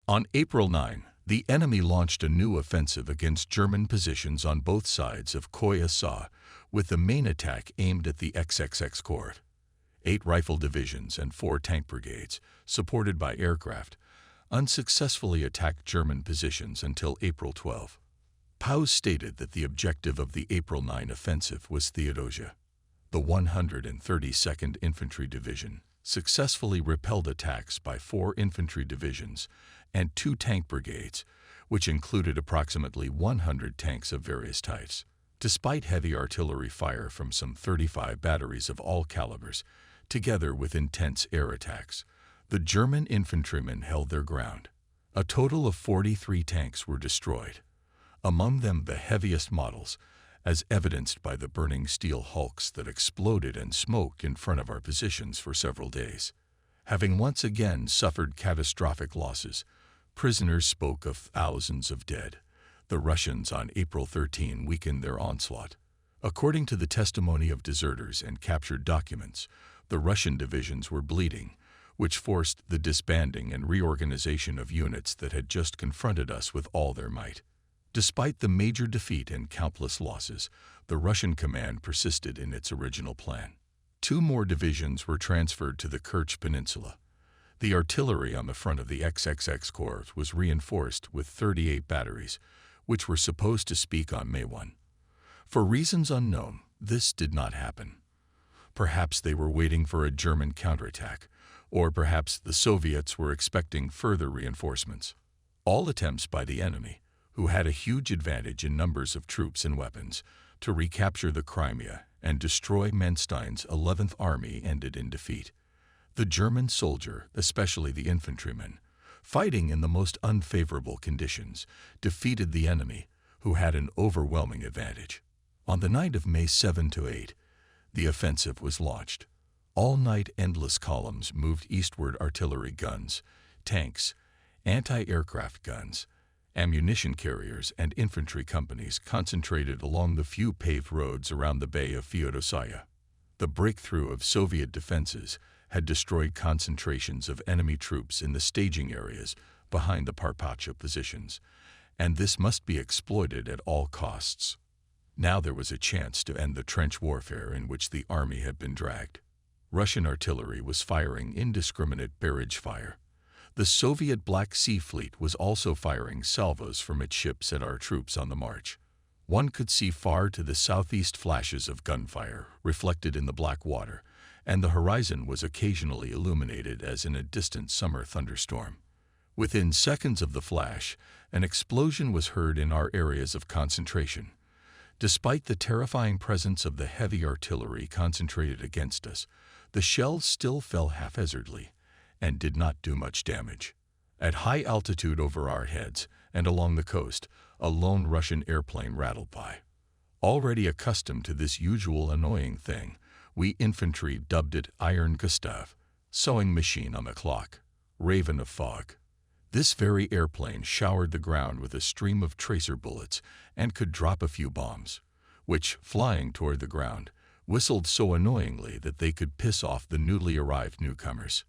On April 9, the enemy launched a new offensive against German positions on both sides of Khoya Sa, with the main attack aimed at the XXX Corps. 8 rifle divisions and 4 tank brigades, supported by aircraft, unsuccessfully attacked German positions until April 12. Paus stated that the objective of the April 9 offensive was Theodosia. The 132nd Infantry Division successfully repelled attacks by 4 infantry divisions and 2 tank brigades, which included approximately 100 tanks of various types. Despite heavy artillery fire from some 35 batteries of all calibers, together with intense air attacks, the German infantrymen held their ground. A total of 43 tanks were destroyed, among them the heaviest models, as evidenced by the burning steel hulks that exploded and smoked in front of our positions for several days. Having once again suffered catastrophic losses, prisoners spoke of thousands of dead. The Russians on April 13 weakened their onslaught. According to the testimony of deserters and captured documents, the Russian divisions were bleeding, which forced the disbanding and reorganization of units that had just confronted us with all their might. Despite the major defeat and countless losses, the Russian command persisted in its original plan. 2 more divisions were transferred to the Kerch Peninsula. The artillery on the front of the XXX Corps was reinforced with 38 batteries, which were supposed to speak on May 1. For reasons unknown, this did not happen. Perhaps they were waiting for a German counterattack, or perhaps the Soviets were expecting further reinforcements. All attempts by the enemy, who had a huge advantage in numbers of troops and weapons, to recapture the Crimea and destroy Manstein's 11th Army ended in defeat. The German soldier, especially the infantrymen, fighting in the most unfavorable conditions, defeated the enemy, who had an overwhelming advantage. On the night of May 7 to 8, the offensive was launched. All-night endless columns moved eastward artillery guns, tanks, anti-aircraft guns, ammunition carriers, and infantry companies concentrated along the few paved roads around the Bay of Feodosia. The breakthrough of Soviet defenses had destroyed concentrations of enemy troops in the staging areas behind the Parpacha positions, and this must be exploited at all costs. Now there was a chance to end the trench warfare in which the army had been dragged. Russian artillery was firing indiscriminate barrage fire. The Soviet Black Sea Fleet was also firing salvos from its ships at our troops on the march. One could see far to the southeast flashes of gunfire reflected in the black water, and the horizon was occasionally illuminated as in a distant summer thunderstorm. Within seconds of the flash, an explosion was heard in our areas of concentration. Despite the terrifying presence of the heavy artillery concentrated against us, the shells still fell haphazardly and did not do much damage. At high altitude over our heads and along the coast, a lone Russian airplane rattled by. Already accustomed to this usual annoying thing, we infantry dubbed it Iron Gustav, sewing machine on the clock, raven of fog. This very airplane showered the ground with a stream of tracer bullets and could drop a few bombs, which, flying toward the ground, whistled so annoyingly that they could piss off the newly arrived newcomers.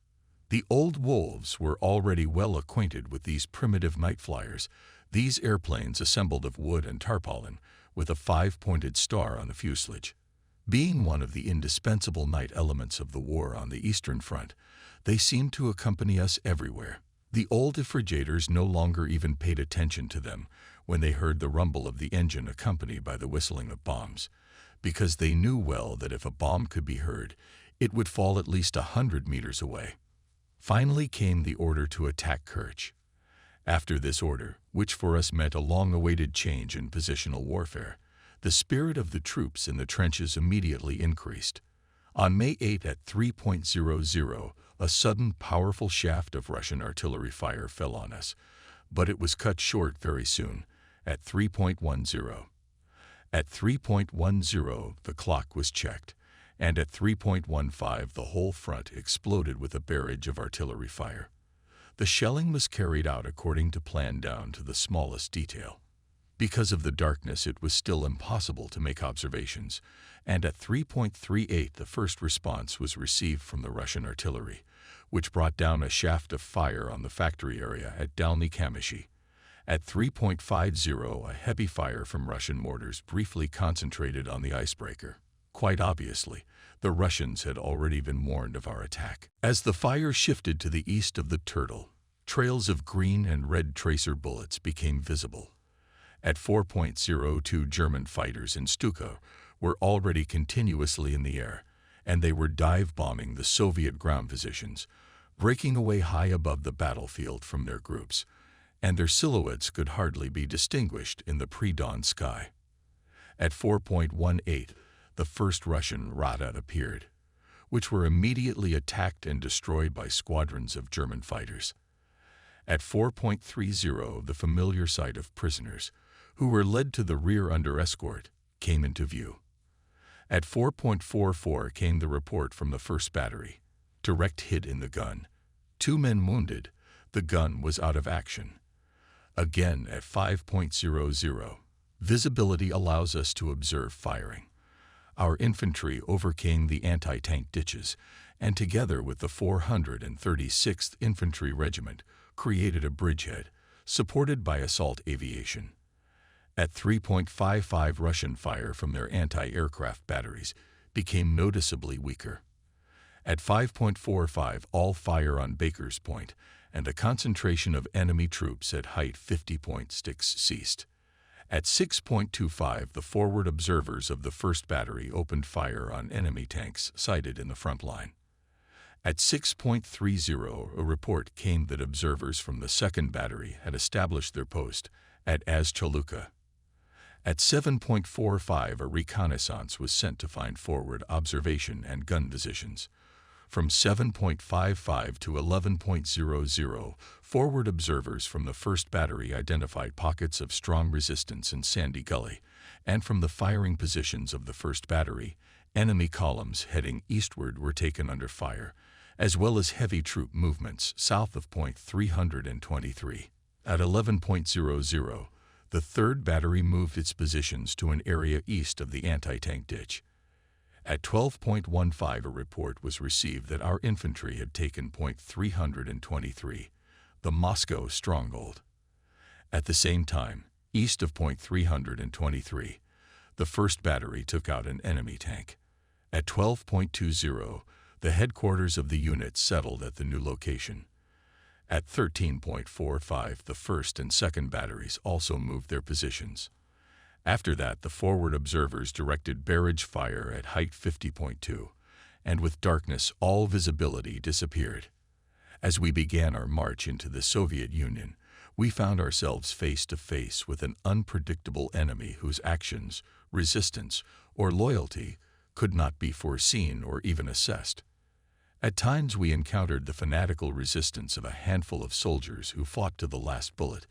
The old wolves were already well acquainted with these primitive night flyers, these airplanes assembled of wood and tarpaulin, with a 5-pointed star on the fuselage. Being one of the indispensable night elements of the war on the Eastern Front, they seemed to accompany us everywhere. The old refrigerators no longer even paid attention to them when they heard the rumble of the engine accompanied by the whistling of bombs, because they knew well that if a bomb could be heard, it would fall at least 100 meters away. Finally came the order to attack Kerch. After this order, which for us meant a long-awaited change in positional warfare, the spirit of the troops in the trenches immediately increased. On May 8 at 3.00, a sudden, powerful shaft of Russian artillery fire fell on us, but it was cut short very soon, at 3.10. At 3.10, the clock was checked, and at 3.15 the whole front exploded with a barrage of artillery fire. The shelling was carried out according to plan down to the smallest detail. Because of the darkness, it was still impossible to make observations, and at 3.38 the first response was received from the Russian artillery, which brought down a shaft of fire on the factory area at Dalny Kamyshy. At 3.50, a heavy fire from Russian mortars briefly concentrated on the icebreaker. Quite obviously, the Russians had already been warned of our attack. As the fire shifted to the east of the Turtle, trails of green and red tracer bullets became visible. At 4.02, German fighters in Stuka were already continuously in the air, and they were dive-bombing the Soviet ground positions, breaking away high above the battlefield from their groups, and their silhouettes could hardly be distinguished in the pre-dawn sky. At 4.18, the first Russian Rada appeared, which were immediately attacked and destroyed by squadrons of German fighters. At 4.30, the familiar sight of prisoners, who were led to the rear under escort, came into view. At 4.44 came the report from the first battery. Direct hit in the gun. 2 men wounded. The gun was out of action. Again at 5.00, visibility allows us to observe firing. Our infantry overcame the anti-tank ditches, and together with the 436th Infantry Regiment, created a bridgehead, supported by assault aviation. At 3.55, Russian fire from their anti-aircraft batteries became noticeably weaker. At 5.45, all fire on Baker's Point and a concentration of enemy troops at height 50.6 ceased. At 6.25, the forward observers of the first battery opened fire on enemy tanks sighted in the front line. At 6.30, a report came that observers from the second battery had established their post at Azchaluka. At 7.45, a reconnaissance was sent to find forward observation and gun positions. From 7.55 to 11.00, forward observers from the first battery identified pockets of strong resistance in Sandy Gully, and from the firing positions of the first battery, enemy columns heading eastward were taken under fire, as well as heavy troop movements south of Point 323. At 11.00, the third battery moved its positions to an area east of the anti-tank ditch. At 12.15, a report was received that our infantry had taken Point 323, the Moscow stronghold. At the same time, east of Point 323, the first battery took out an enemy tank. At 12.20, the headquarters of the unit settled at the new location. At 13.45, the first and second batteries also moved their positions. After that, the forward observers directed barrage fire at height 50.2, and with darkness all visibility disappeared. As we began our march into the Soviet Union, we found ourselves face to face with an unpredictable enemy whose actions, resistance, or loyalty could not be foreseen or even assessed. At times we encountered the fanatical resistance of a handful of soldiers who fought to the last bullet,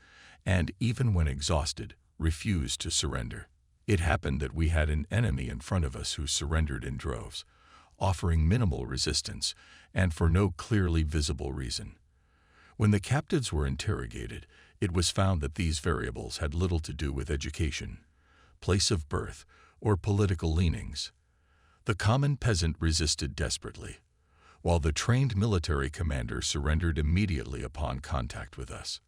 and even when exhausted, refused to surrender. It happened that we had an enemy in front of us who surrendered in droves, offering minimal resistance and for no clearly visible reason. When the captives were interrogated, it was found that these variables had little to do with education, place of birth, or political leanings. The common peasant resisted desperately, while the trained military commander surrendered immediately upon contact with us.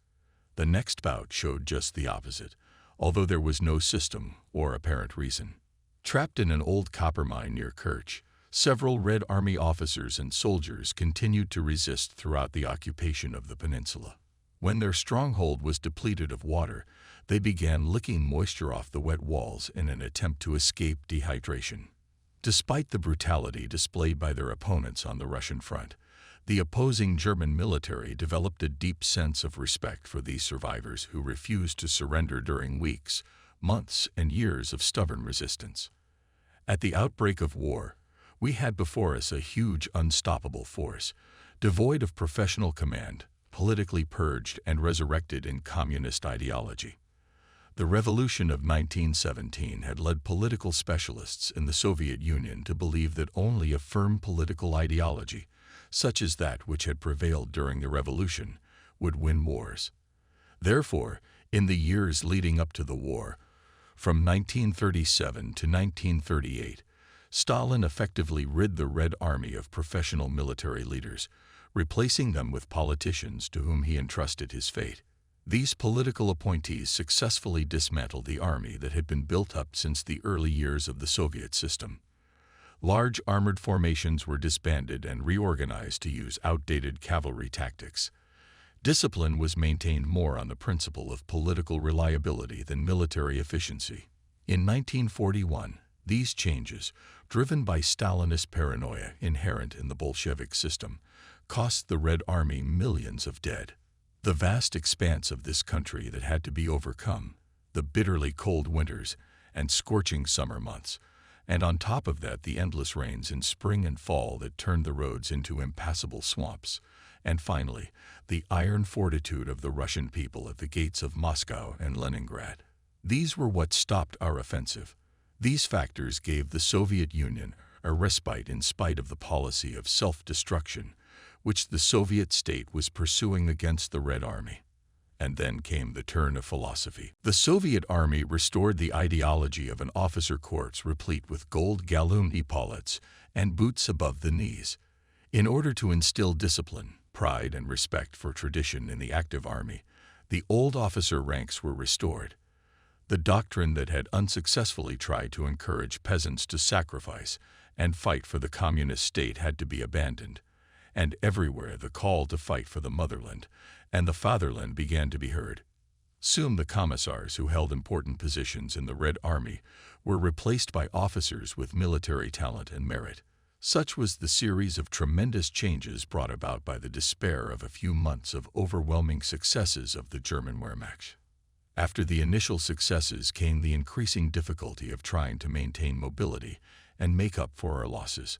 The next bout showed just the opposite, although there was no system or apparent reason. Trapped in an old copper mine near Kerch, several Red Army officers and soldiers continued to resist throughout the occupation of the peninsula. When their stronghold was depleted of water, they began licking moisture off the wet walls in an attempt to escape dehydration. Despite the brutality displayed by their opponents on the Russian front, the opposing German military developed a deep sense of respect for these survivors who refused to surrender during weeks, months, and years of stubborn resistance. At the outbreak of war, we had before us a huge, unstoppable force, devoid of professional command, politically purged and resurrected in communist ideology. The revolution of 1917 had led political specialists in the Soviet Union to believe that only a firm political ideology, such as that which had prevailed during the revolution, would win wars. Therefore, in the years leading up to the war, from 1937 to 1938, Stalin effectively rid the Red Army of professional military leaders, replacing them with politicians to whom he entrusted his fate. These political appointees successfully dismantled the army that had been built up since the early years of the Soviet system. Large armored formations were disbanded and reorganized to use outdated cavalry tactics. Discipline was maintained more on the principle of political reliability than military efficiency. In 1941, these changes, driven by Stalinist paranoia inherent in the Bolshevik system, cost the Red Army millions of dead. The vast expanse of this country that had to be overcome, the bitterly cold winters and scorching summer months, and on top of that the endless rains in spring and fall that turned the roads into impassable swamps, and finally, the iron fortitude of the Russian people at the gates of Moscow and Leningrad. These were what stopped our offensive. These factors gave the Soviet Union a respite in spite of the policy of self-destruction which the Soviet state was pursuing against the Red Army. And then came the turn of philosophy. The Soviet Army restored the ideology of an officer corps replete with gold galloon epaulets and boots above the knees. In order to instill discipline, pride, and respect for tradition in the active army, the old officer ranks were restored. The doctrine that had unsuccessfully tried to encourage peasants to sacrifice and fight for the communist state had to be abandoned, and everywhere the call to fight for the motherland and the fatherland began to be heard. Soon the commissars who held important positions in the Red Army were replaced by officers with military talent and merit. Such was the series of tremendous changes brought about by the despair of a few months of overwhelming successes of the German Wehrmacht. After the initial successes came the increasing difficulty of trying to maintain mobility and make up for our losses.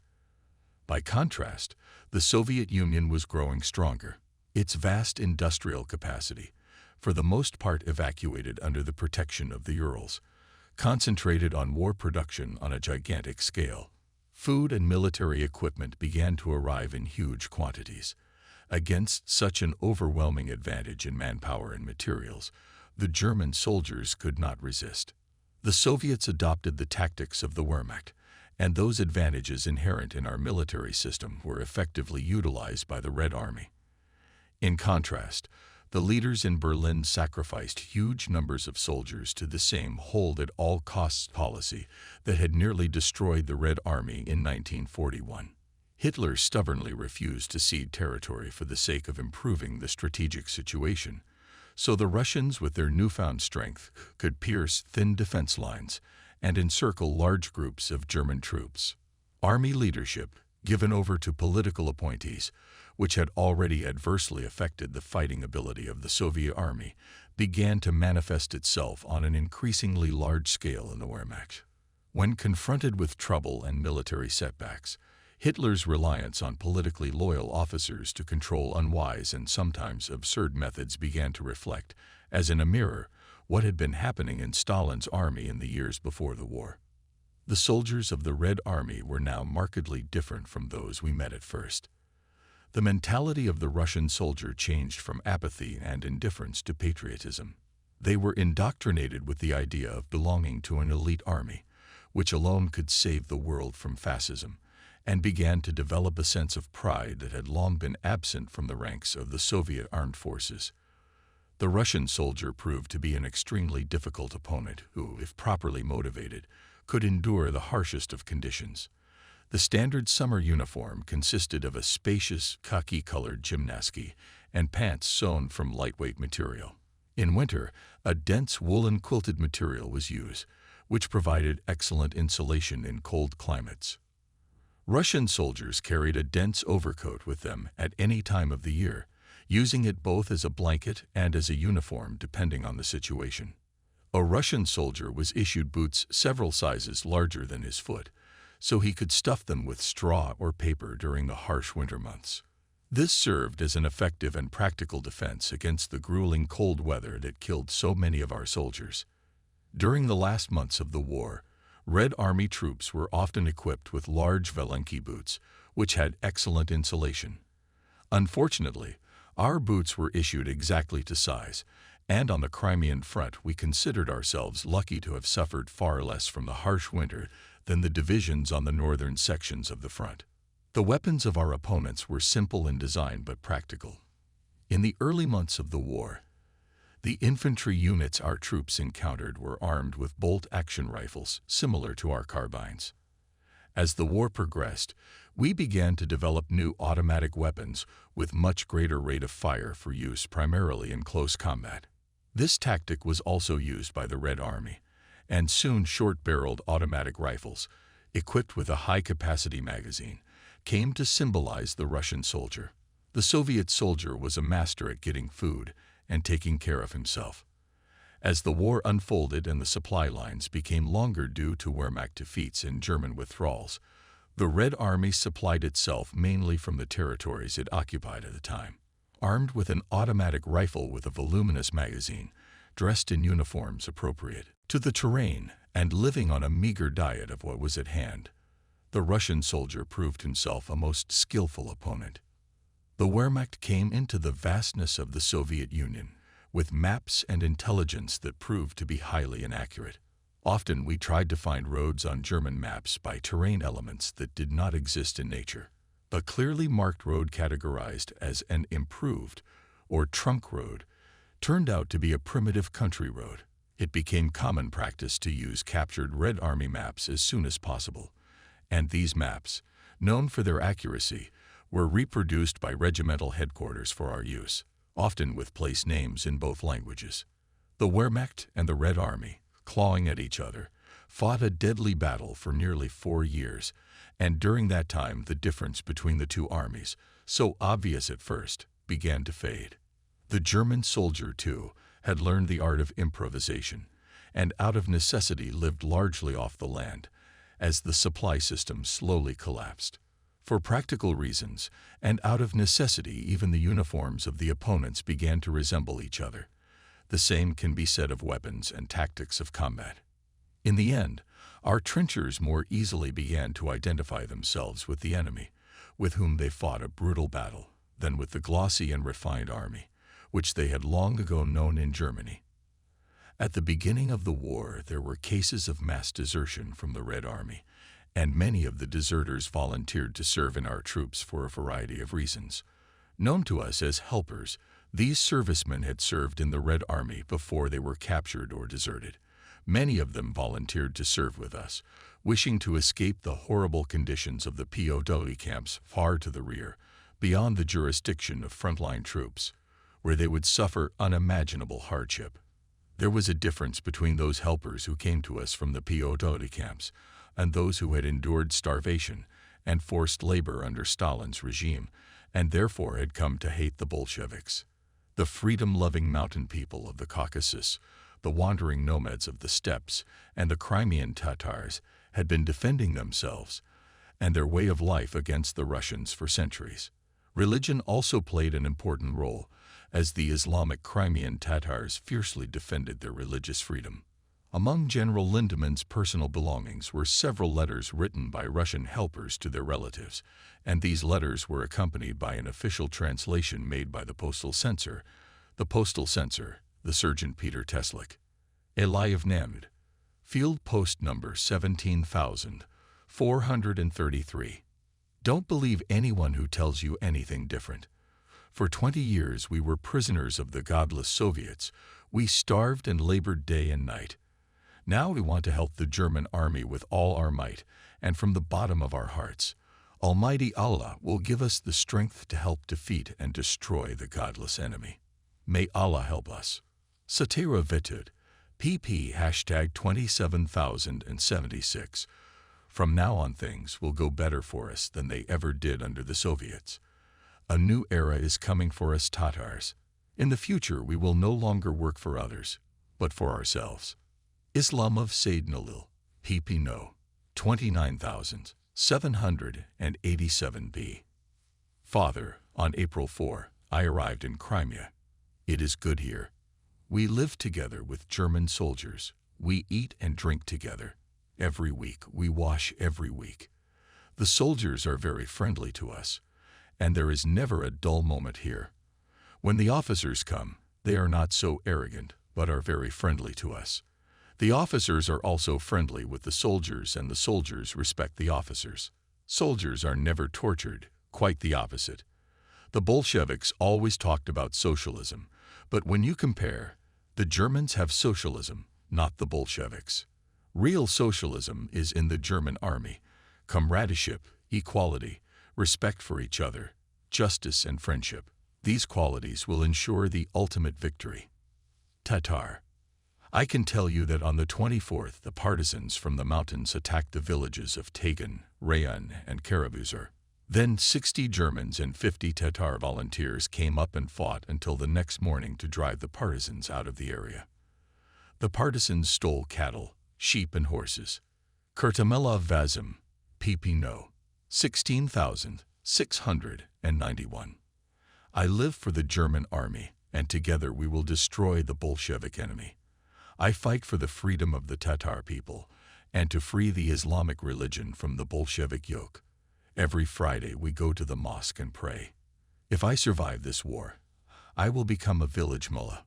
By contrast, the Soviet Union was growing stronger. Its vast industrial capacity, for the most part evacuated under the protection of the Urals, concentrated on war production on a gigantic scale. Food and military equipment began to arrive in huge quantities. Against such an overwhelming advantage in manpower and materials, the German soldiers could not resist. The Soviets adopted the tactics of the Wehrmacht, and those advantages inherent in our military system were effectively utilized by the Red Army. In contrast, the leaders in Berlin sacrificed huge numbers of soldiers to the same hold-at-all-costs policy that had nearly destroyed the Red Army in 1941. Hitler stubbornly refused to cede territory for the sake of improving the strategic situation, so the Russians, with their newfound strength, could pierce thin defense lines and encircle large groups of German troops. Army leadership, given over to political appointees, which had already adversely affected the fighting ability of the Soviet Army, began to manifest itself on an increasingly large scale in the Wehrmacht. When confronted with trouble and military setbacks, Hitler's reliance on politically loyal officers to control unwise and sometimes absurd methods began to reflect, as in a mirror, what had been happening in Stalin's army in the years before the war. The soldiers of the Red Army were now markedly different from those we met at first. The mentality of the Russian soldier changed from apathy and indifference to patriotism. They were indoctrinated with the idea of belonging to an elite army, which alone could save the world from fascism, and began to develop a sense of pride that had long been absent from the ranks of the Soviet armed forces. The Russian soldier proved to be an extremely difficult opponent who, if properly motivated, could endure the harshest of conditions. The standard summer uniform consisted of a spacious, khaki-colored gymnasty and pants sewn from lightweight material. In winter, a dense woolen quilted material was used, which provided excellent insulation in cold climates. Russian soldiers carried a dense overcoat with them at any time of the year, using it both as a blanket and as a uniform depending on the situation. A Russian soldier was issued boots several sizes larger than his foot, so he could stuff them with straw or paper during the harsh winter months. This served as an effective and practical defense against the grueling cold weather that killed so many of our soldiers. During the last months of the war, Red Army troops were often equipped with large Valenki boots, which had excellent insulation. Unfortunately, our boots were issued exactly to size, and on the Crimean front we considered ourselves lucky to have suffered far less from the harsh winter than the divisions on the northern sections of the front. The weapons of our opponents were simple in design but practical. In the early months of the war, the infantry units our troops encountered were armed with bolt-action rifles similar to our carbines. As the war progressed, we began to develop new automatic weapons with much greater rate of fire for use primarily in close combat. This tactic was also used by the Red Army, and soon short-barreled automatic rifles, equipped with a high-capacity magazine, came to symbolize the Russian soldier. The Soviet soldier was a master at getting food and taking care of himself. As the war unfolded and the supply lines became longer due to Wehrmacht defeats and German withdrawals, the Red Army supplied itself mainly from the territories it occupied at the time. Armed with an automatic rifle with a voluminous magazine, dressed in uniforms appropriate to the terrain, and living on a meager diet of what was at hand, the Russian soldier proved himself a most skillful opponent. The Wehrmacht came into the vastness of the Soviet Union with maps and intelligence that proved to be highly inaccurate. Often we tried to find roads on German maps by terrain elements that did not exist in nature. A clearly marked road categorized as an improved or trunk road turned out to be a primitive country road. It became common practice to use captured Red Army maps as soon as possible, and these maps, known for their accuracy, were reproduced by regimental headquarters for our use, often with place names in both languages. The Wehrmacht and the Red Army, clawing at each other, fought a deadly battle for nearly 4 years, and during that time the difference between the two armies, so obvious at first, began to fade. The German soldier, too, had learned the art of improvisation, and out of necessity lived largely off the land, as the supply system slowly collapsed. For practical reasons, and out of necessity, even the uniforms of the opponents began to resemble each other. The same can be said of weapons and tactics of combat. In the end, our trenchers more easily began to identify themselves with the enemy, with whom they fought a brutal battle, than with the glossy and refined army, which they had long ago known in Germany. At the beginning of the war, there were cases of mass desertion from the Red Army, and many of the deserters volunteered to serve in our troops for a variety of reasons. Known to us as helpers, these servicemen had served in the Red Army before they were captured or deserted. Many of them volunteered to serve with us, wishing to escape the horrible conditions of the POW camps far to the rear, beyond the jurisdiction of frontline troops, where they would suffer unimaginable hardship. There was a difference between those helpers who came to us from the POW camps and those who had endured starvation and forced labor under Stalin's regime, and therefore had come to hate the Bolsheviks. The freedom-loving mountain people of the Caucasus, the wandering nomads of the steppes, and the Crimean Tatars had been defending themselves and their way of life against the Russians for centuries. Religion also played an important role, as the Islamic Crimean Tatars fiercely defended their religious freedom. Among General Lindemann's personal belongings were several letters written by Russian helpers to their relatives, and these letters were accompanied by an official translation made by the postal censor, the Sergeant Peter Teslik. Eliav Nemd, Field Post Number 17,433. Don't believe anyone who tells you anything different. For 20 years we were prisoners of the godless Soviets. We starved and labored day and night. Now we want to help the German army with all our might and from the bottom of our hearts. Almighty Allah will give us the strength to help defeat and destroy the godless enemy. May Allah help us. Satira Vitud, pp #27076. From now on things will go better for us than they ever did under the Soviets. A new era is coming for us Tatars. In the future we will no longer work for others, but for ourselves. Islamov Saidnalil, pp no. 29,787b. Father, on April 4, I arrived in Crimea. It is good here. We live together with German soldiers. We eat and drink together. Every week, we wash every week. The soldiers are very friendly to us, and there is never a dull moment here. When the officers come, they are not so arrogant, but are very friendly to us. The officers are also friendly with the soldiers, and the soldiers respect the officers. Soldiers are never tortured, quite the opposite. The Bolsheviks always talked about socialism, but when you compare, the Germans have socialism, not the Bolsheviks. Real socialism is in the German army: comradeship, equality, respect for each other, justice and friendship. These qualities will ensure the ultimate victory. Tatar. I can tell you that on the 24th, the partisans from the mountains attacked the villages of Tagan, Rayan, and Karabuzar. Then 60 Germans and 50 Tatar volunteers came up and fought until the next morning to drive the partisans out of the area. The partisans stole cattle, sheep, and horses. Kurtamela Vazim, PP No. 16,691. I live for the German army, and together we will destroy the Bolshevik enemy. I fight for the freedom of the Tatar people, and to free the Islamic religion from the Bolshevik yoke. Every Friday we go to the mosque and pray. If I survive this war, I will become a village mullah.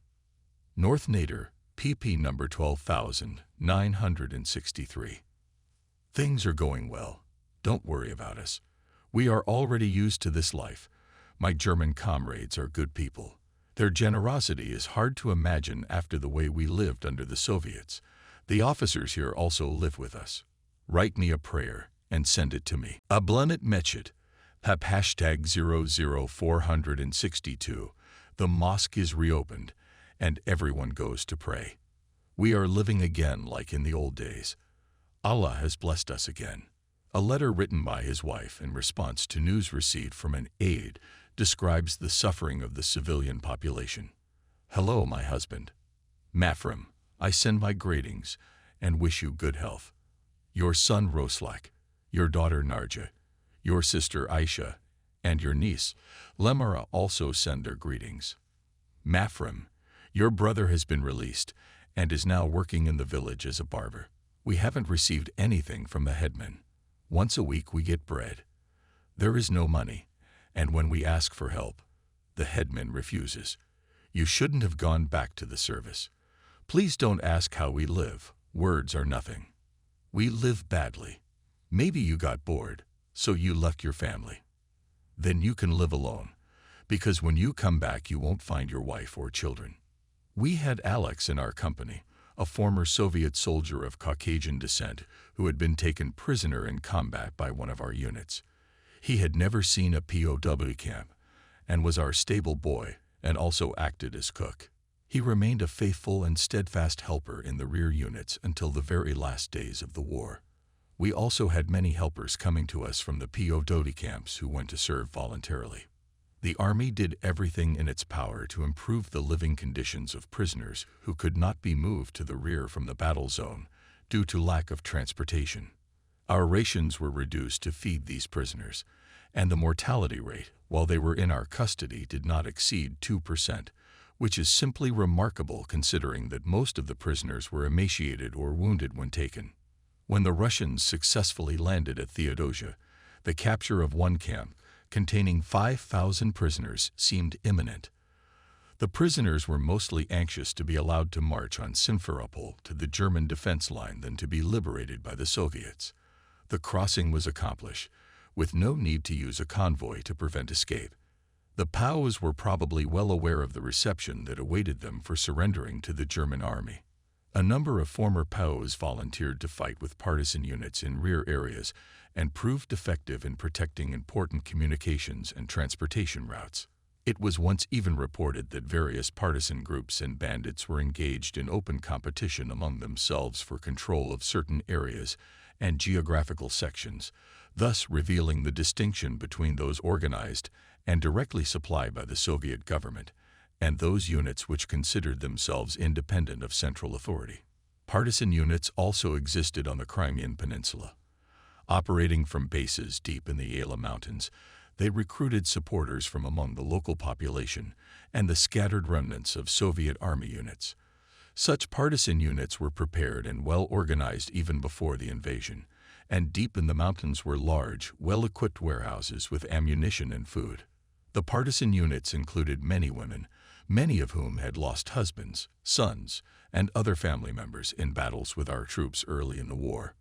North Nader, PP number 12,963. Things are going well. Don't worry about us. We are already used to this life. My German comrades are good people. Their generosity is hard to imagine after the way we lived under the Soviets. The officers here also live with us. Write me a prayer and send it to me. Ablunet Mechet, Pap #00462. The mosque is reopened, and everyone goes to pray. We are living again like in the old days. Allah has blessed us again. A letter written by his wife in response to news received from an aide describes the suffering of the civilian population. Hello, my husband. Mafram, I send my greetings and wish you good health. Your son Roslak, your daughter Narja, your sister Aisha, and your niece Lemara also send their greetings. Mafram, your brother has been released and is now working in the village as a barber. We haven't received anything from the headman. Once a week we get bread. There is no money, and when we ask for help, the headman refuses. You shouldn't have gone back to the service. Please don't ask how we live. Words are nothing. We live badly. Maybe you got bored, so you left your family. Then you can live alone, because when you come back you won't find your wife or children. We had Alex in our company, a former Soviet soldier of Caucasian descent who had been taken prisoner in combat by one of our units. He had never seen a POW camp and was our stable boy and also acted as cook. He remained a faithful and steadfast helper in the rear units until the very last days of the war. We also had many helpers coming to us from the POW camps who went to serve voluntarily. The Army did everything in its power to improve the living conditions of prisoners who could not be moved to the rear from the battle zone due to lack of transportation. Our rations were reduced to feed these prisoners, and the mortality rate while they were in our custody did not exceed 2%, which is simply remarkable considering that most of the prisoners were emaciated or wounded when taken. When the Russians successfully landed at Theodosia, the capture of one camp containing 5,000 prisoners seemed imminent. The prisoners were mostly anxious to be allowed to march on Simferopol to the German defense line than to be liberated by the Soviets. The crossing was accomplished, with no need to use a convoy to prevent escape. The POWs were probably well aware of the reception that awaited them for surrendering to the German army. A number of former POWs volunteered to fight with partisan units in rear areas and proved effective in protecting important communications and transportation routes. It was once even reported that various partisan groups and bandits were engaged in open competition among themselves for control of certain areas and geographical sections, thus revealing the distinction between those organized and directly supplied by the Soviet government and those units which considered themselves independent of central authority. Partisan units also existed on the Crimean Peninsula. Operating from bases deep in the Yala Mountains, they recruited supporters from among the local population and the scattered remnants of Soviet army units. Such partisan units were prepared and well organized even before the invasion, and deep in the mountains were large, well-equipped warehouses with ammunition and food. The partisan units included many women, many of whom had lost husbands, sons, and other family members in battles with our troops early in the war.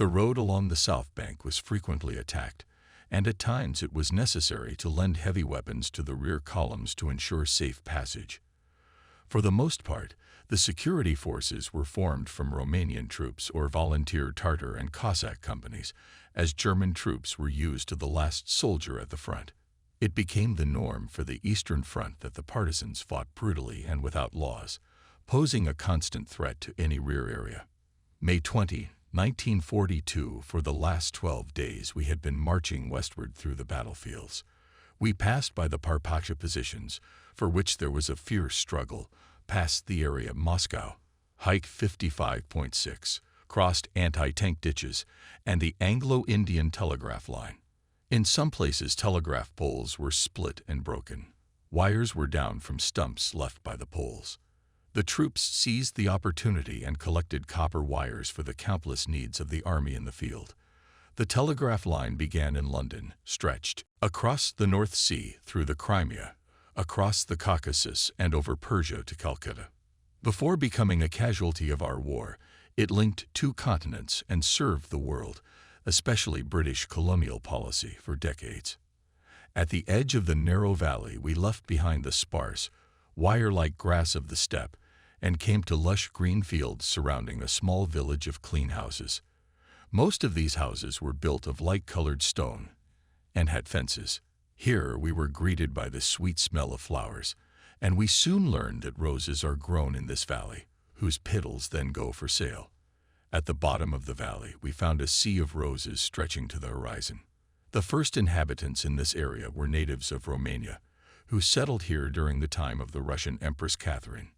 The road along the south bank was frequently attacked, and at times it was necessary to lend heavy weapons to the rear columns to ensure safe passage. For the most part, the security forces were formed from Romanian troops or volunteer Tartar and Cossack companies, as German troops were used to the last soldier at the front. It became the norm for the Eastern Front that the partisans fought brutally and without laws, posing a constant threat to any rear area. May 20, 1942, for the last 12 days we had been marching westward through the battlefields. We passed by the Parpacha positions, for which there was a fierce struggle, passed the area Moscow, Hike 55.6, crossed anti-tank ditches, and the Anglo-Indian telegraph line. In some places telegraph poles were split and broken. Wires were down from stumps left by the poles. The troops seized the opportunity and collected copper wires for the countless needs of the army in the field. The telegraph line began in London, stretched across the North Sea through the Crimea, across the Caucasus and over Persia to Calcutta. Before becoming a casualty of our war, it linked two continents and served the world, especially British colonial policy, for decades. At the edge of the narrow valley, we left behind the sparse, wire-like grass of the steppe and came to lush green fields surrounding a small village of clean houses. Most of these houses were built of light-colored stone and had fences. Here we were greeted by the sweet smell of flowers, and we soon learned that roses are grown in this valley, whose petals then go for sale. At the bottom of the valley, we found a sea of roses stretching to the horizon. The first inhabitants in this area were natives of Romania, who settled here during the time of the Russian Empress Catherine.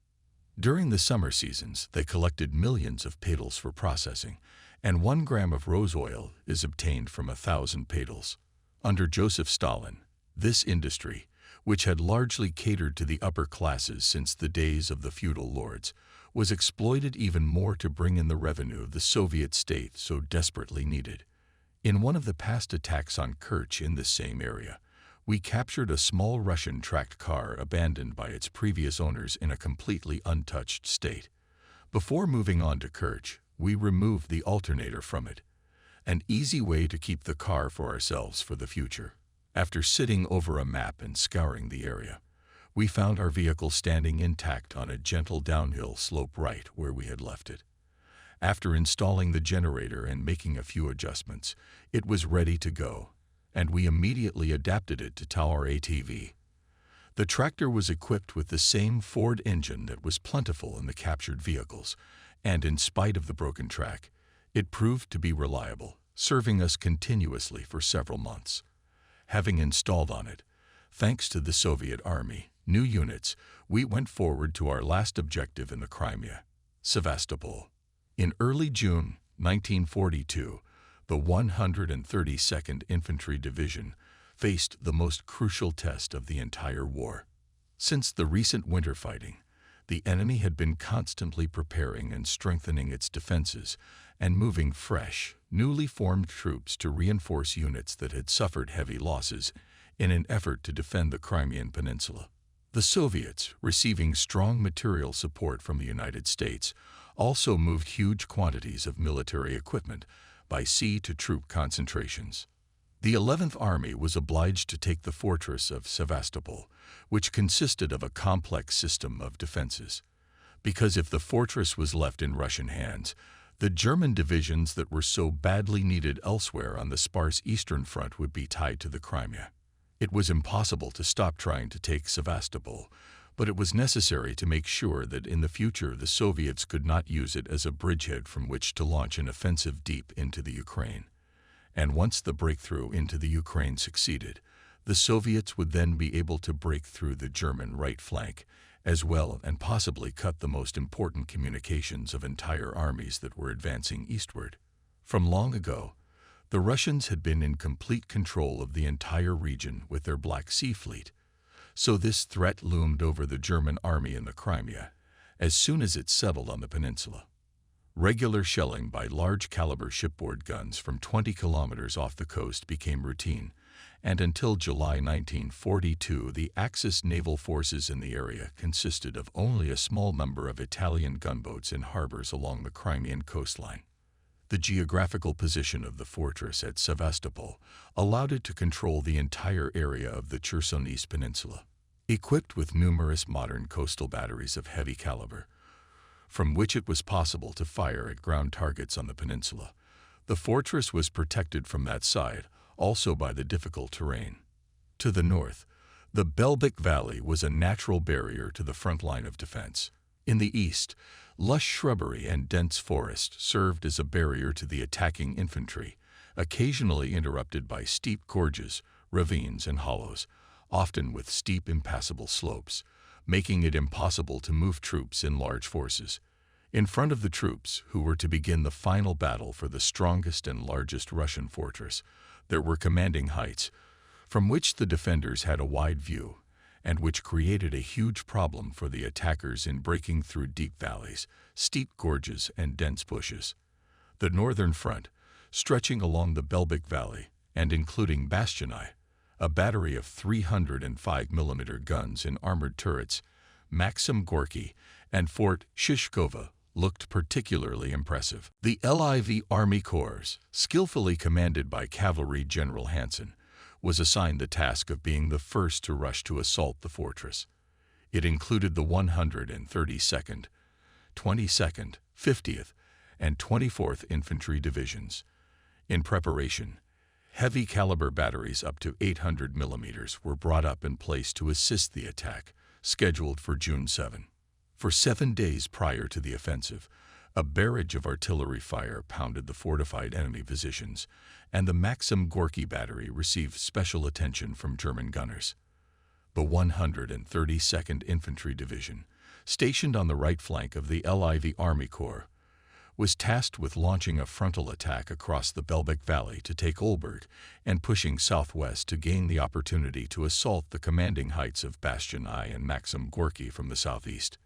During the summer seasons, they collected millions of petals for processing, and 1 gram of rose oil is obtained from 1,000 petals. Under Joseph Stalin, this industry, which had largely catered to the upper classes since the days of the feudal lords, was exploited even more to bring in the revenue the Soviet state so desperately needed. In one of the past attacks on Kerch in this same area, we captured a small Russian tracked car abandoned by its previous owners in a completely untouched state. Before moving on to Kerch, we removed the alternator from it, an easy way to keep the car for ourselves for the future. After sitting over a map and scouring the area, we found our vehicle standing intact on a gentle downhill slope right where we had left it. After installing the generator and making a few adjustments, it was ready to go, and we immediately adapted it to tow our ATV. The tractor was equipped with the same Ford engine that was plentiful in the captured vehicles, and in spite of the broken track, it proved to be reliable, serving us continuously for several months. Having installed on it, thanks to the Soviet Army, new units, we went forward to our last objective in the Crimea, Sevastopol. In early June 1942, the 132nd Infantry Division faced the most crucial test of the entire war. Since the recent winter fighting, the enemy had been constantly preparing and strengthening its defenses and moving fresh, newly formed troops to reinforce units that had suffered heavy losses in an effort to defend the Crimean Peninsula. The Soviets, receiving strong material support from the United States, also moved huge quantities of military equipment by sea to troop concentrations. The 11th Army was obliged to take the fortress of Sevastopol, which consisted of a complex system of defenses, because if the fortress was left in Russian hands, the German divisions that were so badly needed elsewhere on the sparse Eastern Front would be tied to the Crimea. It was impossible to stop trying to take Sevastopol, but it was necessary to make sure that in the future the Soviets could not use it as a bridgehead from which to launch an offensive deep into the Ukraine. And once the breakthrough into the Ukraine succeeded, the Soviets would then be able to break through the German right flank as well and possibly cut the most important communications of entire armies that were advancing eastward. From long ago, the Russians had been in complete control of the entire region with their Black Sea Fleet, so this threat loomed over the German army in the Crimea as soon as it settled on the peninsula. Regular shelling by large-caliber shipboard guns from 20 kilometers off the coast became routine, and until July 1942, the Axis naval forces in the area consisted of only a small number of Italian gunboats in harbors along the Crimean coastline. The geographical position of the fortress at Sevastopol allowed it to control the entire area of the Chersonese Peninsula. Equipped with numerous modern coastal batteries of heavy caliber, from which it was possible to fire at ground targets on the peninsula, the fortress was protected from that side also by the difficult terrain. To the north, the Belbek Valley was a natural barrier to the front line of defense. In the east, lush shrubbery and dense forest served as a barrier to the attacking infantry, occasionally interrupted by steep gorges, ravines, and hollows, often with steep impassable slopes, making it impossible to move troops in large forces. In front of the troops, who were to begin the final battle for the strongest and largest Russian fortress, there were commanding heights, from which the defenders had a wide view, and which created a huge problem for the attackers in breaking through deep valleys, steep gorges, and dense bushes. The northern front, stretching along the Belbek Valley, and including Bastioni, a battery of 305mm guns and armored turrets, Maxim Gorky, and Fort Shishkova, looked particularly impressive. The LIV Army Corps, skillfully commanded by Cavalry General Hansen, was assigned the task of being the first to rush to assault the fortress. It included the 132nd, 22nd, 50th, and 24th Infantry Divisions. In preparation, heavy caliber batteries up to 800mm were brought up in place to assist the attack, scheduled for June 7. For 7 days prior to the offensive, a barrage of artillery fire pounded the fortified enemy positions, and the Maxim Gorky battery received special attention from German gunners. The 132nd Infantry Division, stationed on the right flank of the LIV Army Corps, was tasked with launching a frontal attack across the Belbek Valley to take Olberg and pushing southwest to gain the opportunity to assault the commanding heights of Bastioni and Maxim Gorky from the southeast.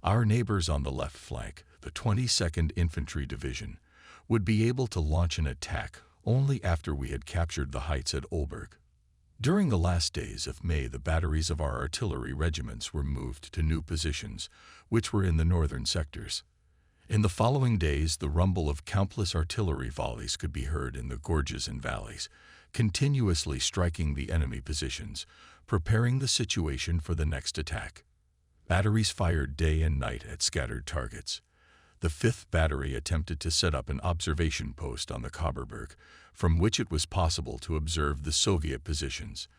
Our neighbors on the left flank, the 22nd Infantry Division, would be able to launch an attack only after we had captured the heights at Olberg. During the last days of May, the batteries of our artillery regiments were moved to new positions, which were in the northern sectors. In the following days, the rumble of countless artillery volleys could be heard in the gorges and valleys, continuously striking the enemy positions, preparing the situation for the next attack. Batteries fired day and night at scattered targets. The 5th Battery attempted to set up an observation post on the Kauberberg, from which it was possible to observe the Soviet positions.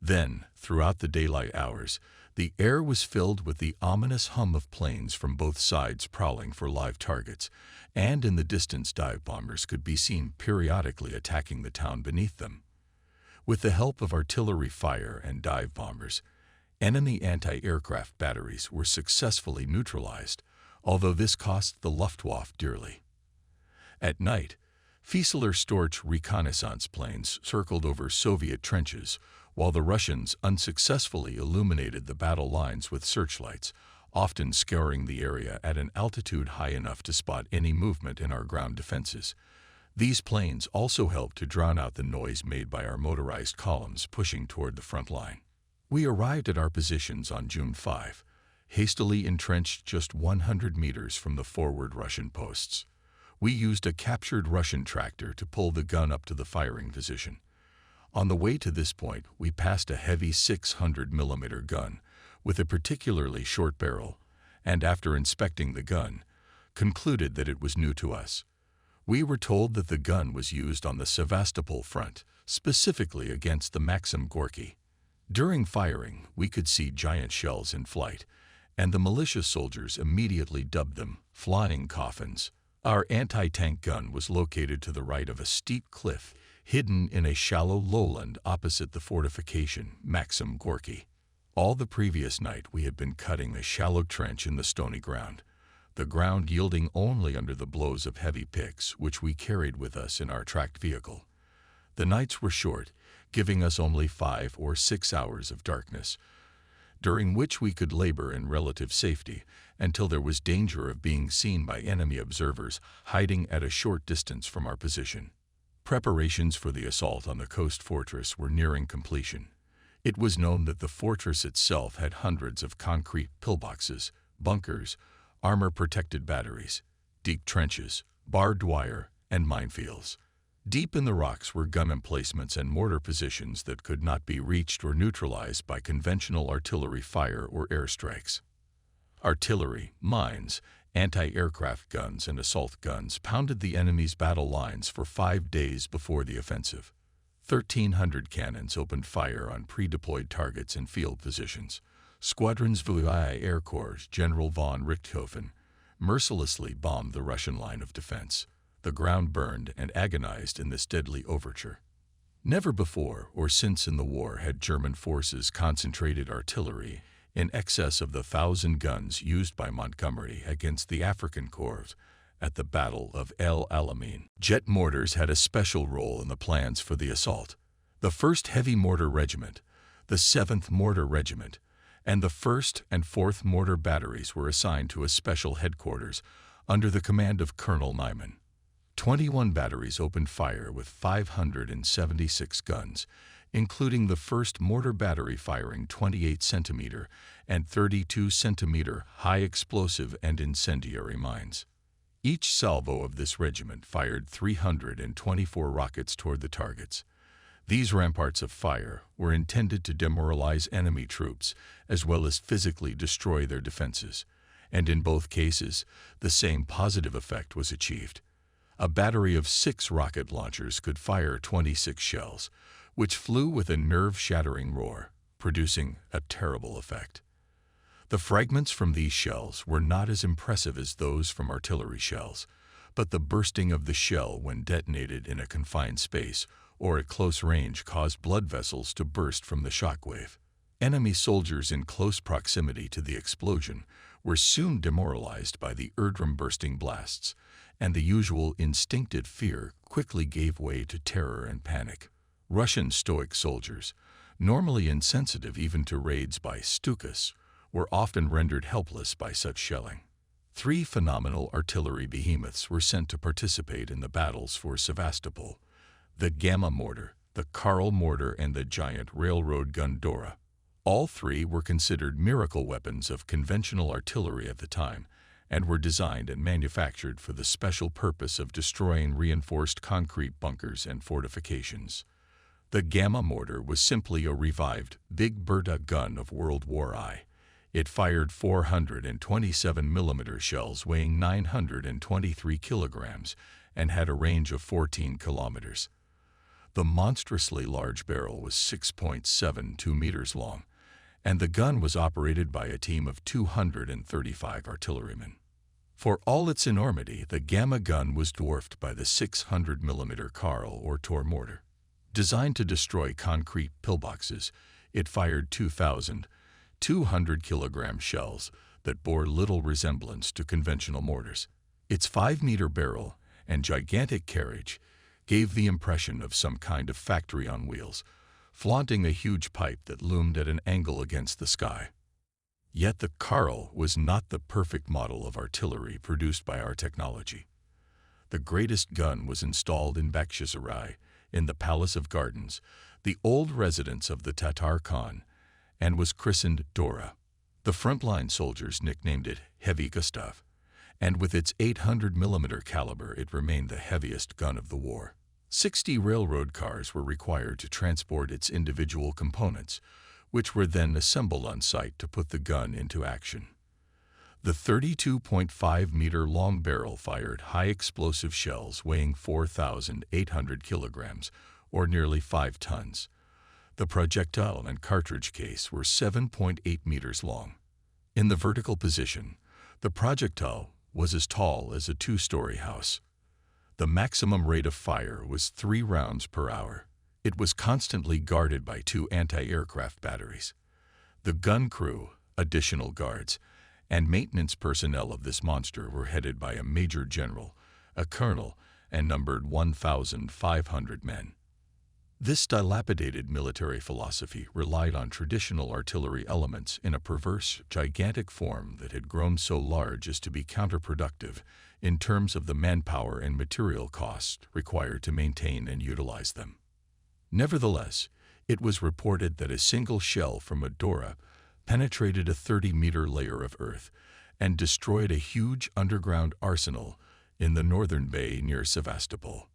Then, throughout the daylight hours, the air was filled with the ominous hum of planes from both sides prowling for live targets, and in the distance dive bombers could be seen periodically attacking the town beneath them. With the help of artillery fire and dive bombers, enemy anti-aircraft batteries were successfully neutralized, although this cost the Luftwaffe dearly. At night, Fieseler Storch reconnaissance planes circled over Soviet trenches, while the Russians unsuccessfully illuminated the battle lines with searchlights, often scouring the area at an altitude high enough to spot any movement in our ground defenses. These planes also helped to drown out the noise made by our motorized columns pushing toward the front line. We arrived at our positions on June 5, hastily entrenched just 100 meters from the forward Russian posts. We used a captured Russian tractor to pull the gun up to the firing position. On the way to this point, we passed a heavy 600mm gun with a particularly short barrel, and after inspecting the gun, concluded that it was new to us. We were told that the gun was used on the Sevastopol front, specifically against the Maxim Gorky. During firing, we could see giant shells in flight, and the militia soldiers immediately dubbed them flying coffins. Our anti-tank gun was located to the right of a steep cliff, hidden in a shallow lowland opposite the fortification Maxim Gorky. All the previous night we had been cutting a shallow trench in the stony ground, the ground yielding only under the blows of heavy picks which we carried with us in our tracked vehicle. The nights were short, giving us only 5 or 6 hours of darkness, during which we could labor in relative safety until there was danger of being seen by enemy observers hiding at a short distance from our position. Preparations for the assault on the coast fortress were nearing completion. It was known that the fortress itself had hundreds of concrete pillboxes, bunkers, armor-protected batteries, deep trenches, barbed wire, and minefields. Deep in the rocks were gun emplacements and mortar positions that could not be reached or neutralized by conventional artillery fire or airstrikes. Artillery, mines, anti-aircraft guns, and assault guns pounded the enemy's battle lines for 5 days before the offensive. 1,300 cannons opened fire on pre-deployed targets and field positions. Squadrons VI Air Corps General von Richthofen mercilessly bombed the Russian line of defense. The ground burned and agonized in this deadly overture. Never before or since in the war had German forces concentrated artillery in excess of the 1,000 guns used by Montgomery against the African Corps at the Battle of El Alamein. Jet mortars had a special role in the plans for the assault. The 1st Heavy Mortar Regiment, the 7th Mortar Regiment, and the 1st and 4th Mortar Batteries were assigned to a special headquarters under the command of Colonel Nyman. 21 batteries opened fire with 576 guns, including the 1st Mortar Battery firing 28-centimeter and 32-centimeter high-explosive and incendiary mines. Each salvo of this regiment fired 324 rockets toward the targets. These ramparts of fire were intended to demoralize enemy troops as well as physically destroy their defenses, and in both cases, the same positive effect was achieved. A battery of 6 rocket launchers could fire 26 shells, which flew with a nerve-shattering roar, producing a terrible effect. The fragments from these shells were not as impressive as those from artillery shells, but the bursting of the shell when detonated in a confined space or at close range caused blood vessels to burst from the shockwave. Enemy soldiers in close proximity to the explosion were soon demoralized by the eardrum-bursting blasts, and the usual instinctive fear quickly gave way to terror and panic. Russian stoic soldiers, normally insensitive even to raids by Stukas, were often rendered helpless by such shelling. 3 phenomenal artillery behemoths were sent to participate in the battles for Sevastopol: the Gamma mortar, the Karl mortar, and the giant railroad gun Dora. All 3 were considered miracle weapons of conventional artillery at the time, and were designed and manufactured for the special purpose of destroying reinforced concrete bunkers and fortifications. The Gamma mortar was simply a revived Big Bertha gun of World War I. It fired 427 mm shells weighing 923 kilograms and had a range of 14 kilometers. The monstrously large barrel was 6.72 meters long, and the gun was operated by a team of 235 artillerymen. For all its enormity, the Gamma gun was dwarfed by the 600 mm Karl or Tor mortar. Designed to destroy concrete pillboxes, it fired 2,200 kilogram shells that bore little resemblance to conventional mortars. Its 5-meter barrel and gigantic carriage gave the impression of some kind of factory on wheels, flaunting a huge pipe that loomed at an angle against the sky. Yet the Karl was not the perfect model of artillery produced by our technology. The greatest gun was installed in Bakhchisarai, in the Palace of Gardens, the old residence of the Tatar Khan, and was christened Dora. The frontline soldiers nicknamed it Heavy Gustav, and with its 800 mm caliber it remained the heaviest gun of the war. 60 railroad cars were required to transport its individual components, which were then assembled on site to put the gun into action. The 32.5-meter long barrel fired high-explosive shells weighing 4,800 kilograms, or nearly 5 tons. The projectile and cartridge case were 7.8 meters long. In the vertical position, the projectile was as tall as a 2-story house. The maximum rate of fire was 3 rounds per hour. It was constantly guarded by 2 anti-aircraft batteries. The gun crew, additional guards, and maintenance personnel of this monster were headed by a major general, a colonel, and numbered 1,500 men. This dilapidated military philosophy relied on traditional artillery elements in a perverse, gigantic form that had grown so large as to be counterproductive in terms of the manpower and material costs required to maintain and utilize them. Nevertheless, it was reported that a single shell from a Dora penetrated a 30-meter layer of earth and destroyed a huge underground arsenal in the northern bay near Sevastopol.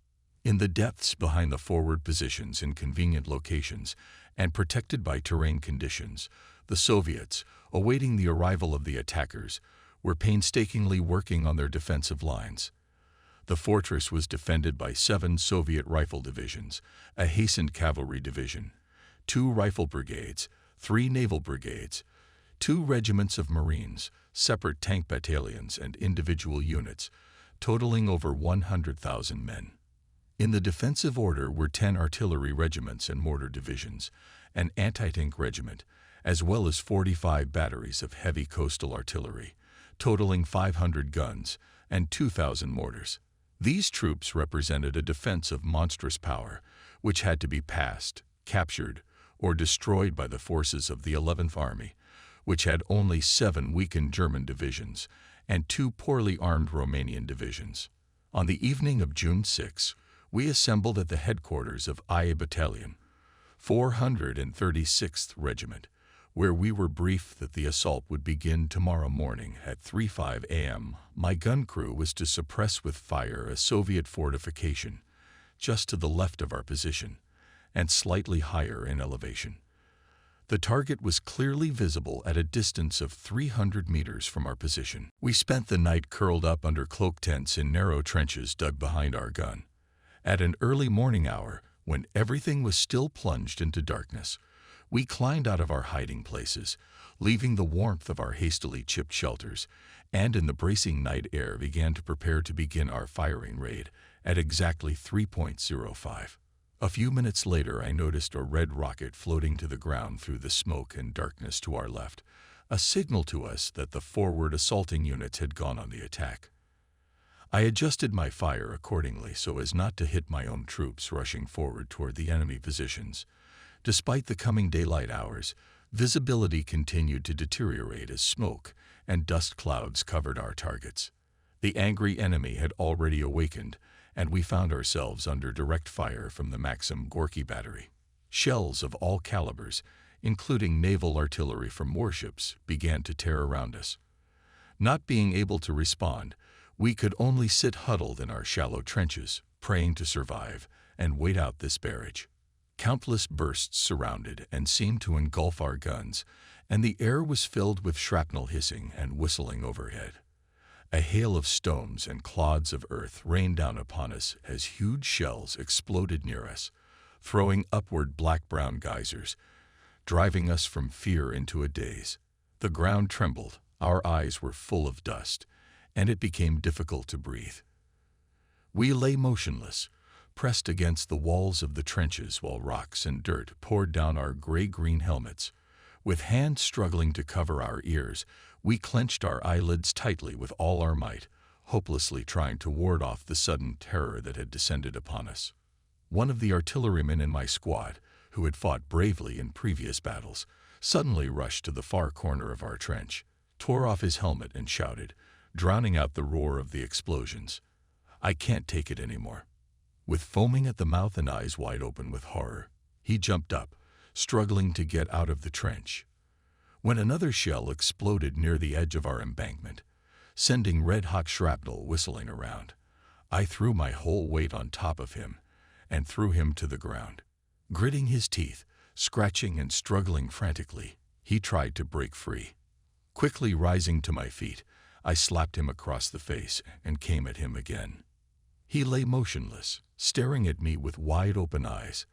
In the depths behind the forward positions in convenient locations and protected by terrain conditions, the Soviets, awaiting the arrival of the attackers, were painstakingly working on their defensive lines. The fortress was defended by 7 Soviet rifle divisions, a hastened cavalry division, 2 rifle brigades, 3 naval brigades, 2 regiments of Marines, separate tank battalions, and individual units, totaling over 100,000 men. In the defensive order were 10 artillery regiments and mortar divisions, an anti-tank regiment, as well as 45 batteries of heavy coastal artillery, totaling 500 guns and 2,000 mortars. These troops represented a defense of monstrous power, which had to be passed, captured, or destroyed by the forces of the 11th Army, which had only 7 weakened German divisions and 2 poorly armed Romanian divisions. On the evening of June 6, we assembled at the headquarters of IA Battalion, 436th Regiment, where we were briefed that the assault would begin tomorrow morning at 3:05 a.m. My gun crew was to suppress with fire a Soviet fortification just to the left of our position and slightly higher in elevation. The target was clearly visible at a distance of 300 meters from our position. We spent the night curled up under cloak tents in narrow trenches dug behind our gun. At an early morning hour, when everything was still plunged into darkness, we climbed out of our hiding places, leaving the warmth of our hastily chipped shelters, and in the bracing night air began to prepare to begin our firing raid at exactly 3:05. A few minutes later, I noticed a red rocket floating to the ground through the smoke and darkness to our left, a signal to us that the forward assaulting units had gone on the attack. I adjusted my fire accordingly so as not to hit my own troops rushing forward toward the enemy positions. Despite the coming daylight hours, visibility continued to deteriorate as smoke and dust clouds covered our targets. The angry enemy had already awakened, and we found ourselves under direct fire from the Maxim Gorky battery. Shells of all calibers, including naval artillery from warships, began to tear around us. Not being able to respond, we could only sit huddled in our shallow trenches, praying to survive and wait out this barrage. Countless bursts surrounded and seemed to engulf our guns, and the air was filled with shrapnel hissing and whistling overhead. A hail of stones and clods of earth rained down upon us as huge shells exploded near us, throwing upward black-brown geysers, driving us from fear into a daze. The ground trembled, our eyes were full of dust, and it became difficult to breathe. We lay motionless, pressed against the walls of the trenches while rocks and dirt poured down our gray-green helmets. With hands struggling to cover our ears, we clenched our eyelids tightly with all our might, hopelessly trying to ward off the sudden terror that had descended upon us. One of the artillerymen in my squad, who had fought bravely in previous battles, suddenly rushed to the far corner of our trench, tore off his helmet and shouted, drowning out the roar of the explosions, "I can't take it anymore." With foaming at the mouth and eyes wide open with horror, he jumped up, struggling to get out of the trench, when another shell exploded near the edge of our embankment, sending red-hot shrapnel whistling around. I threw my whole weight on top of him and threw him to the ground. Gritting his teeth, scratching and struggling frantically, he tried to break free. Quickly rising to my feet, I slapped him across the face and came at him again. He lay motionless, staring at me with wide-open eyes,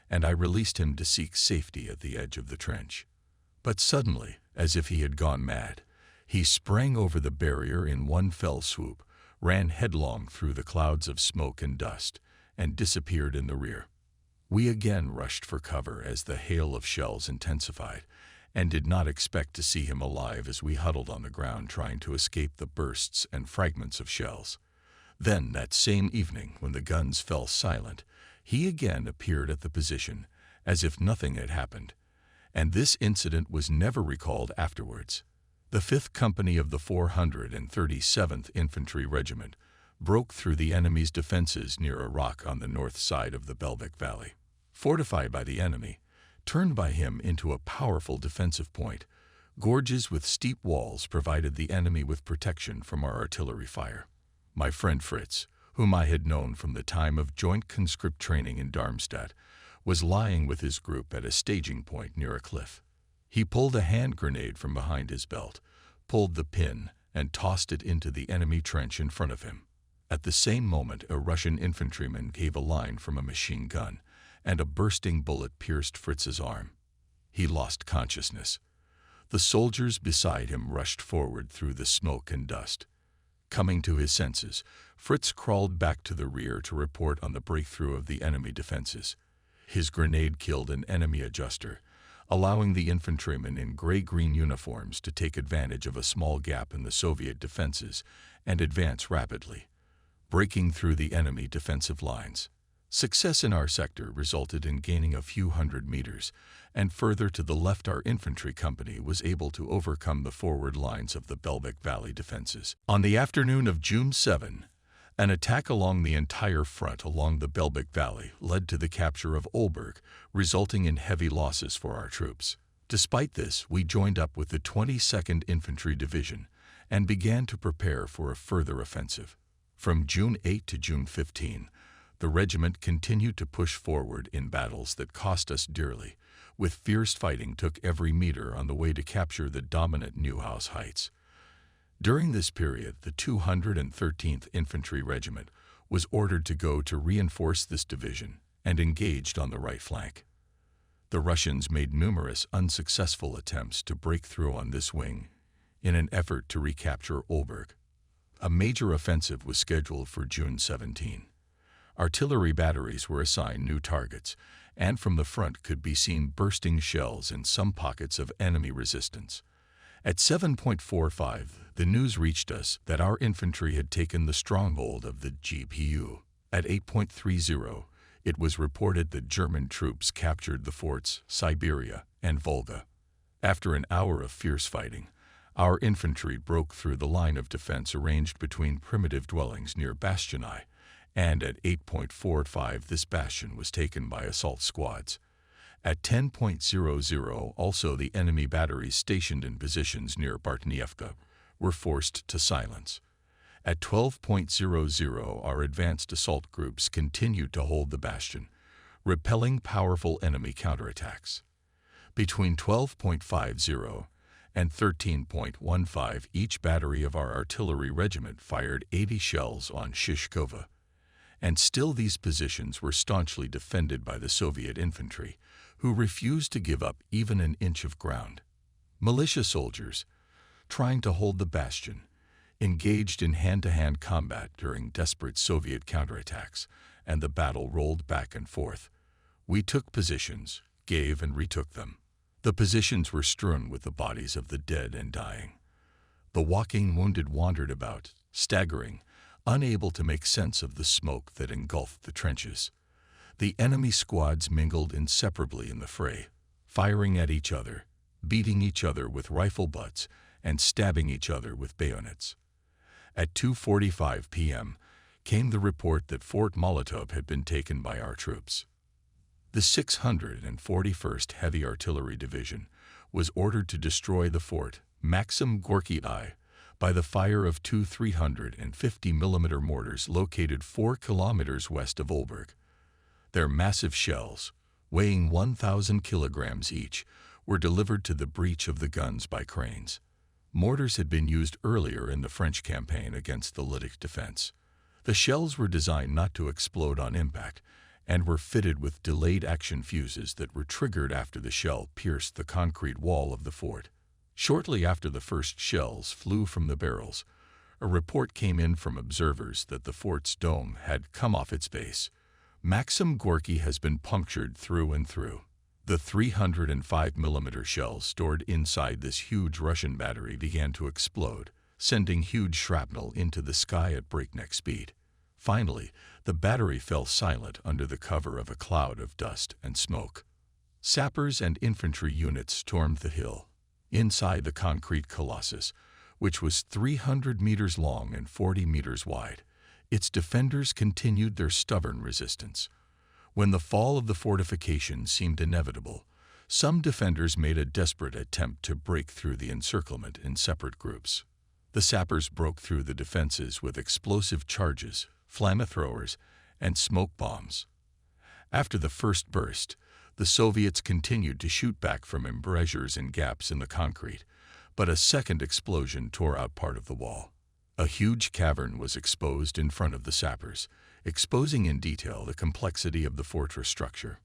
and I released him to seek safety at the edge of the trench. But suddenly, as if he had gone mad, he sprang over the barrier in one fell swoop, ran headlong through the clouds of smoke and dust, and disappeared in the rear. We again rushed for cover as the hail of shells intensified, and did not expect to see him alive as we huddled on the ground trying to escape the bursts and fragments of shells. Then, that same evening, when the guns fell silent, he again appeared at the position, as if nothing had happened, and this incident was never recalled afterwards. The 5th Company of the 437th Infantry Regiment broke through the enemy's defenses near a rock on the north side of the Belvik Valley. Fortified by the enemy, turned by him into a powerful defensive point, gorges with steep walls provided the enemy with protection from our artillery fire. My friend Fritz, whom I had known from the time of joint conscript training in Darmstadt, was lying with his group at a staging point near a cliff. He pulled a hand grenade from behind his belt, pulled the pin, and tossed it into the enemy trench in front of him. At the same moment, a Russian infantryman gave a line from a machine gun, and a bursting bullet pierced Fritz's arm. He lost consciousness. The soldiers beside him rushed forward through the smoke and dust. Coming to his senses, Fritz crawled back to the rear to report on the breakthrough of the enemy defenses. His grenade killed an enemy adjuster, allowing the infantrymen in gray-green uniforms to take advantage of a small gap in the Soviet defenses and advance rapidly, breaking through the enemy defensive lines. Success in our sector resulted in gaining a few hundred meters, and further to the left our infantry company was able to overcome the forward lines of the Belbek Valley defenses. On the afternoon of June 7, an attack along the entire front along the Belbek Valley led to the capture of Olberg, resulting in heavy losses for our troops. Despite this, we joined up with the 22nd Infantry Division and began to prepare for a further offensive. From June 8 to June 15, the regiment continued to push forward in battles that cost us dearly, with fierce fighting took every meter on the way to capture the dominant Neuhaus Heights. During this period, the 213th Infantry Regiment was ordered to go to reinforce this division and engaged on the right flank. The Russians made numerous unsuccessful attempts to break through on this wing in an effort to recapture Olberg. A major offensive was scheduled for June 17. Artillery batteries were assigned new targets, and from the front could be seen bursting shells in some pockets of enemy resistance. At 7:45, the news reached us that our infantry had taken the stronghold of the GPU. At 8:30, it was reported that German troops captured the forts Siberia and Volga. After an hour of fierce fighting, our infantry broke through the line of defense arranged between primitive dwellings near Bastioni, and at 8:45 this bastion was taken by assault squads. At 10:00 also the enemy batteries stationed in positions near Bartnievka were forced to silence. At 12:00 our advanced assault groups continued to hold the bastion, repelling powerful enemy counterattacks. Between 12:50 and 13:15 each battery of our artillery regiment fired 80 shells on Shishkova. And still these positions were staunchly defended by the Soviet infantry, who refused to give up even an inch of ground. Militia soldiers, trying to hold the bastion, engaged in hand-to-hand combat during desperate Soviet counterattacks, and the battle rolled back and forth. We took positions, gave and retook them. The positions were strewn with the bodies of the dead and dying. The walking wounded wandered about, staggering, unable to make sense of the smoke that engulfed the trenches. The enemy squads mingled inseparably in the fray, firing at each other, beating each other with rifle butts, and stabbing each other with bayonets. At 2:45 p.m. came the report that Fort Molotov had been taken by our troops. The 641st Heavy Artillery Division was ordered to destroy the fort Maxim Gorky I by the fire of two 350mm mortars located 4 kilometers west of Olberg. Their massive shells, weighing 1,000 kilograms each, were delivered to the breech of the guns by cranes. Mortars had been used earlier in the French campaign against the Liquidate defense. The shells were designed not to explode on impact and were fitted with delayed action fuses that were triggered after the shell pierced the concrete wall of the fort. Shortly after the first shells flew from the barrels, a report came in from observers that the fort's dome had come off its base. Maxim Gorky has been punctured through and through. The 305mm shells stored inside this huge Russian battery began to explode, sending huge shrapnel into the sky at breakneck speed. Finally, the battery fell silent under the cover of a cloud of dust and smoke. Sappers and infantry units stormed the hill. Inside the concrete colossus, which was 300 meters long and 40 meters wide, its defenders continued their stubborn resistance. When the fall of the fortification seemed inevitable, some defenders made a desperate attempt to break through the encirclement in separate groups. The sappers broke through the defenses with explosive charges, flamethrowers, and smoke bombs. After the first burst, the Soviets continued to shoot back from embrasures and gaps in the concrete, but a second explosion tore out part of the wall. A huge cavern was exposed in front of the sappers, exposing in detail the complexity of the fortress structure.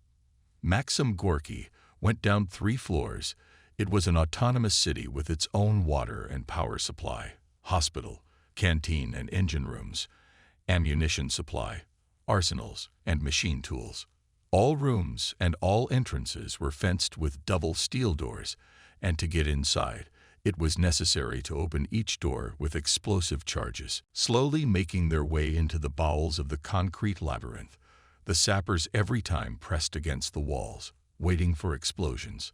Maxim Gorky went down 3 floors. It was an autonomous city with its own water and power supply, hospital, canteen and engine rooms, ammunition supply, arsenals, and machine tools. All rooms and all entrances were fenced with double steel doors, and to get inside, it was necessary to open each door with explosive charges. Slowly making their way into the bowels of the concrete labyrinth, the sappers every time pressed against the walls, waiting for explosions.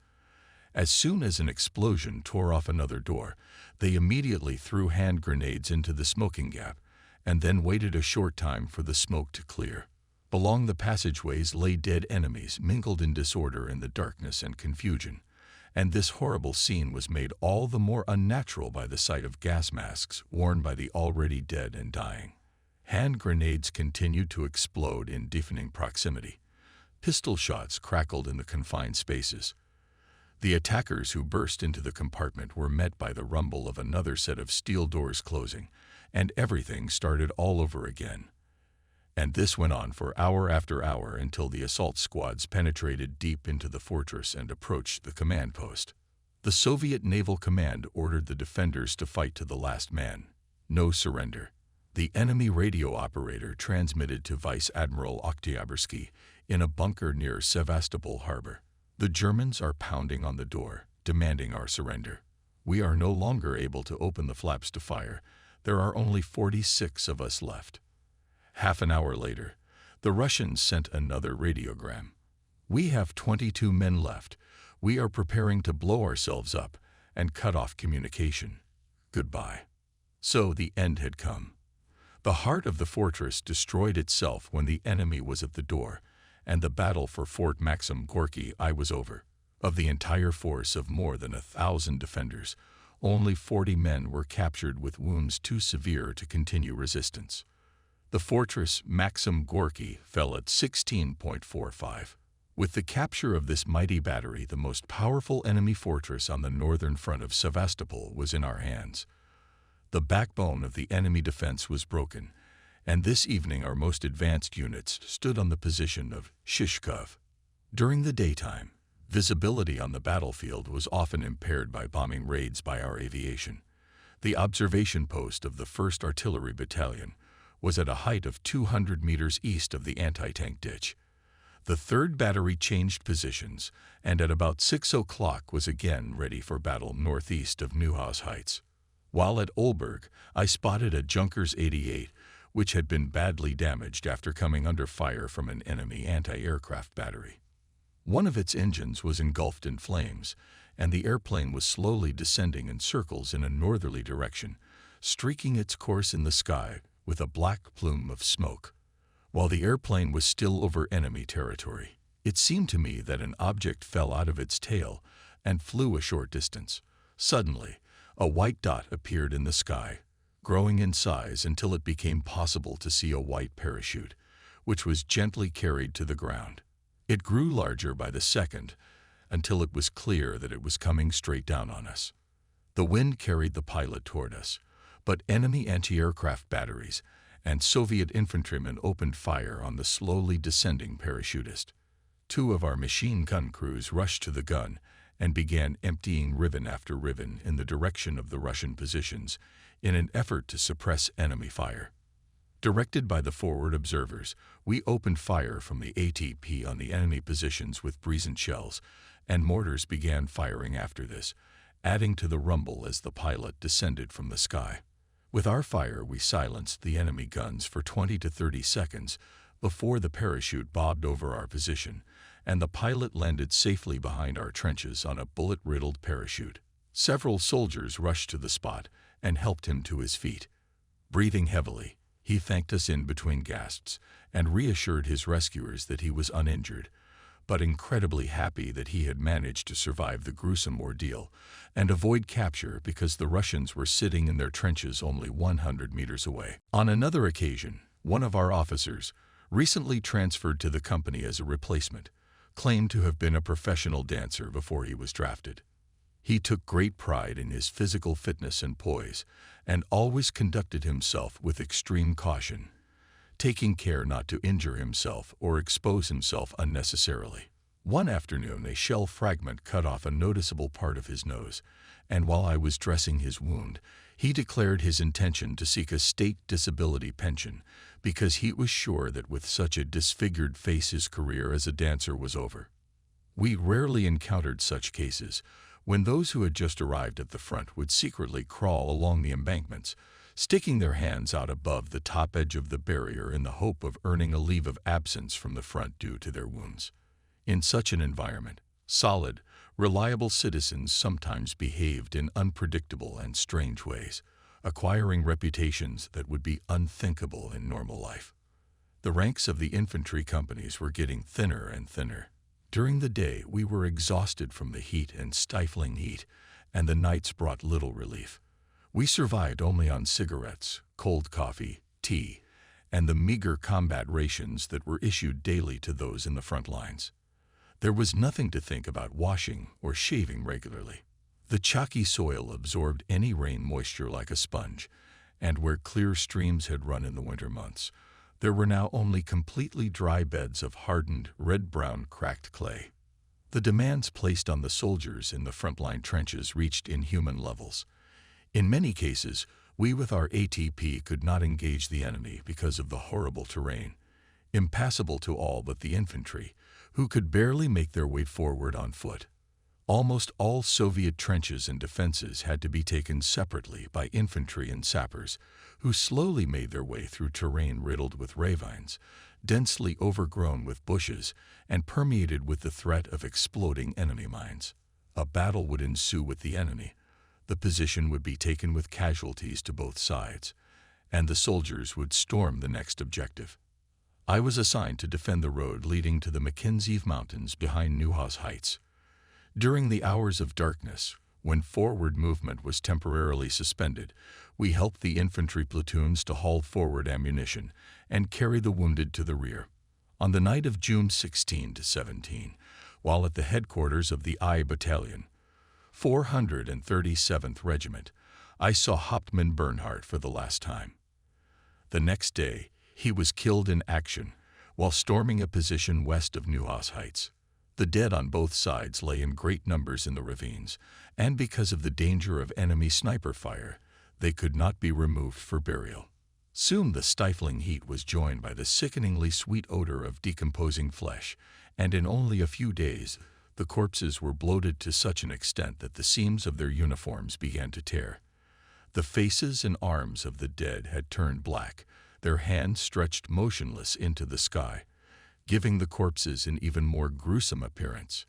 As soon as an explosion tore off another door, they immediately threw hand grenades into the smoking gap, and then waited a short time for the smoke to clear. Along the passageways lay dead enemies mingled in disorder in the darkness and confusion, and this horrible scene was made all the more unnatural by the sight of gas masks worn by the already dead and dying. Hand grenades continued to explode in deafening proximity. Pistol shots crackled in the confined spaces. The attackers who burst into the compartment were met by the rumble of another set of steel doors closing, and everything started all over again. And this went on for hour after hour until the assault squads penetrated deep into the fortress and approached the command post. The Soviet Naval Command ordered the defenders to fight to the last man. No surrender. The enemy radio operator transmitted to Vice Admiral Oktyabrski in a bunker near Sevastopol harbor. The Germans are pounding on the door, demanding our surrender. We are no longer able to open the flaps to fire. There are only 46 of us left. Half an hour later, the Russians sent another radiogram. We have 22 men left. We are preparing to blow ourselves up and cut off communication. Goodbye. So the end had come. The heart of the fortress destroyed itself when the enemy was at the door, and the battle for Fort Maxim Gorky was over. Of the entire force of more than 1,000 defenders, only 40 men were captured with wounds too severe to continue resistance. The fortress Maxim Gorky fell at 16.45. With the capture of this mighty battery, the most powerful enemy fortress on the northern front of Sevastopol was in our hands. The backbone of the enemy defense was broken, and this evening our most advanced units stood on the position of Shishkov. During the daytime, visibility on the battlefield was often impaired by bombing raids by our aviation. The observation post of the 1st Artillery Battalion was at a height of 200 meters east of the anti-tank ditch. The 3rd Battery changed positions, and at about 6 o'clock was again ready for battle northeast of Neuhaus Heights. While at Olberg, I spotted a Junkers 88, which had been badly damaged after coming under fire from an enemy anti-aircraft battery. One of its engines was engulfed in flames, and the airplane was slowly descending in circles in a northerly direction, streaking its course in the sky with a black plume of smoke. While the airplane was still over enemy territory, it seemed to me that an object fell out of its tail and flew a short distance. Suddenly, a white dot appeared in the sky, growing in size until it became possible to see a white parachute, which was gently carried to the ground. It grew larger by the second until it was clear that it was coming straight down on us. The wind carried the pilot toward us, but enemy anti-aircraft batteries and Soviet infantrymen opened fire on the slowly descending parachutist. 2 of our machine gun crews rushed to the gun and began emptying ribbon after ribbon in the direction of the Russian positions in an effort to suppress enemy fire. Directed by the forward observers, we opened fire from the ATP on the enemy positions with Breezant shells, and mortars began firing after this, adding to the rumble as the pilot descended from the sky. With our fire, we silenced the enemy guns for 20 to 30 seconds before the parachute bobbed over our position, and the pilot landed safely behind our trenches on a bullet-riddled parachute. Several soldiers rushed to the spot and helped him to his feet. Breathing heavily, he thanked us in between gasps and reassured his rescuers that he was uninjured, but incredibly happy that he had managed to survive the gruesome ordeal and avoid capture because the Russians were sitting in their trenches only 100 meters away. On another occasion, one of our officers, recently transferred to the company as a replacement, claimed to have been a professional dancer before he was drafted. He took great pride in his physical fitness and poise, and always conducted himself with extreme caution, taking care not to injure himself or expose himself unnecessarily. One afternoon, a shell fragment cut off a noticeable part of his nose, and while I was dressing his wound, he declared his intention to seek a state disability pension because he was sure that with such a disfigured face his career as a dancer was over. We rarely encountered such cases, when those who had just arrived at the front would secretly crawl along the embankments, sticking their hands out above the top edge of the barrier in the hope of earning a leave of absence from the front due to their wounds. In such an environment, solid, reliable citizens sometimes behaved in unpredictable and strange ways, acquiring reputations that would be unthinkable in normal life. The ranks of the infantry companies were getting thinner and thinner. During the day, we were exhausted from the heat and stifling heat, and the nights brought little relief. We survived only on cigarettes, cold coffee, tea, and the meager combat rations that were issued daily to those in the front lines. There was nothing to think about washing or shaving regularly. The chalky soil absorbed any rain moisture like a sponge, and where clear streams had run in the winter months, there were now only completely dry beds of hardened, red-brown cracked clay. The demands placed on the soldiers in the frontline trenches reached inhuman levels. In many cases, we with our ATP could not engage the enemy because of the horrible terrain, impassable to all but the infantry, who could barely make their way forward on foot. Almost all Soviet trenches and defenses had to be taken separately by infantry and sappers, who slowly made their way through terrain riddled with ravines, densely overgrown with bushes, and permeated with the threat of exploding enemy mines. A battle would ensue with the enemy. The position would be taken with casualties to both sides, and the soldiers would storm the next objective. I was assigned to defend the road leading to the Mackenziev Mountains behind Neuhaus Heights. During the hours of darkness, when forward movement was temporarily suspended, we helped the infantry platoons to haul forward ammunition and carry the wounded to the rear. On the night of June 16 to 17, while at the headquarters of the I Battalion, 437th Regiment, I saw Hauptmann Bernhardt for the last time. The next day, he was killed in action while storming a position west of Neuhaus Heights. The dead on both sides lay in great numbers in the ravines, and because of the danger of enemy sniper fire, they could not be removed for burial. Soon the stifling heat was joined by the sickeningly sweet odor of decomposing flesh, and in only a few days, the corpses were bloated to such an extent that the seams of their uniforms began to tear. The faces and arms of the dead had turned black, their hands stretched motionless into the sky, giving the corpses an even more gruesome appearance.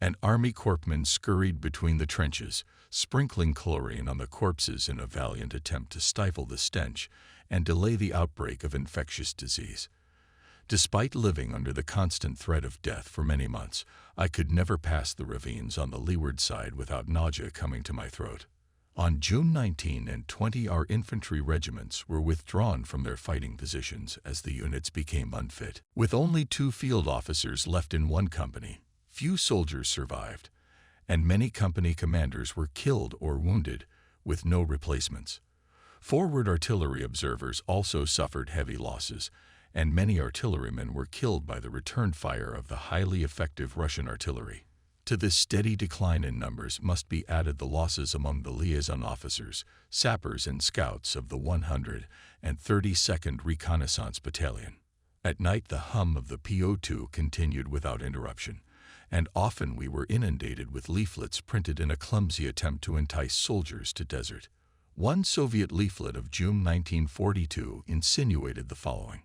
An army corpsman scurried between the trenches, sprinkling chlorine on the corpses in a valiant attempt to stifle the stench and delay the outbreak of infectious disease. Despite living under the constant threat of death for many months, I could never pass the ravines on the leeward side without nausea coming to my throat. On June 19 and 20, our infantry regiments were withdrawn from their fighting positions as the units became unfit. With only 2 field officers left in one company, few soldiers survived, and many company commanders were killed or wounded, with no replacements. Forward artillery observers also suffered heavy losses, and many artillerymen were killed by the return fire of the highly effective Russian artillery. To this steady decline in numbers must be added the losses among the liaison officers, sappers, and scouts of the 132nd Reconnaissance Battalion. At night, the hum of the PO2 continued without interruption, and often we were inundated with leaflets printed in a clumsy attempt to entice soldiers to desert. One Soviet leaflet of June 1942 insinuated the following: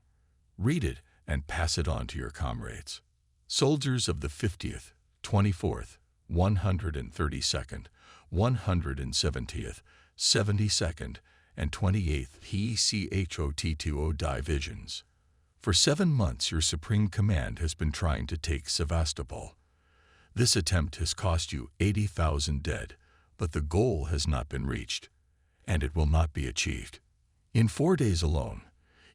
"Read it and pass it on to your comrades. Soldiers of the 50th, 24th, 132nd, 170th, 72nd, and 28th PECHOT2O divisions. For 7 months, your Supreme Command has been trying to take Sevastopol. This attempt has cost you 80,000 dead, but the goal has not been reached, and it will not be achieved. In 4 days alone,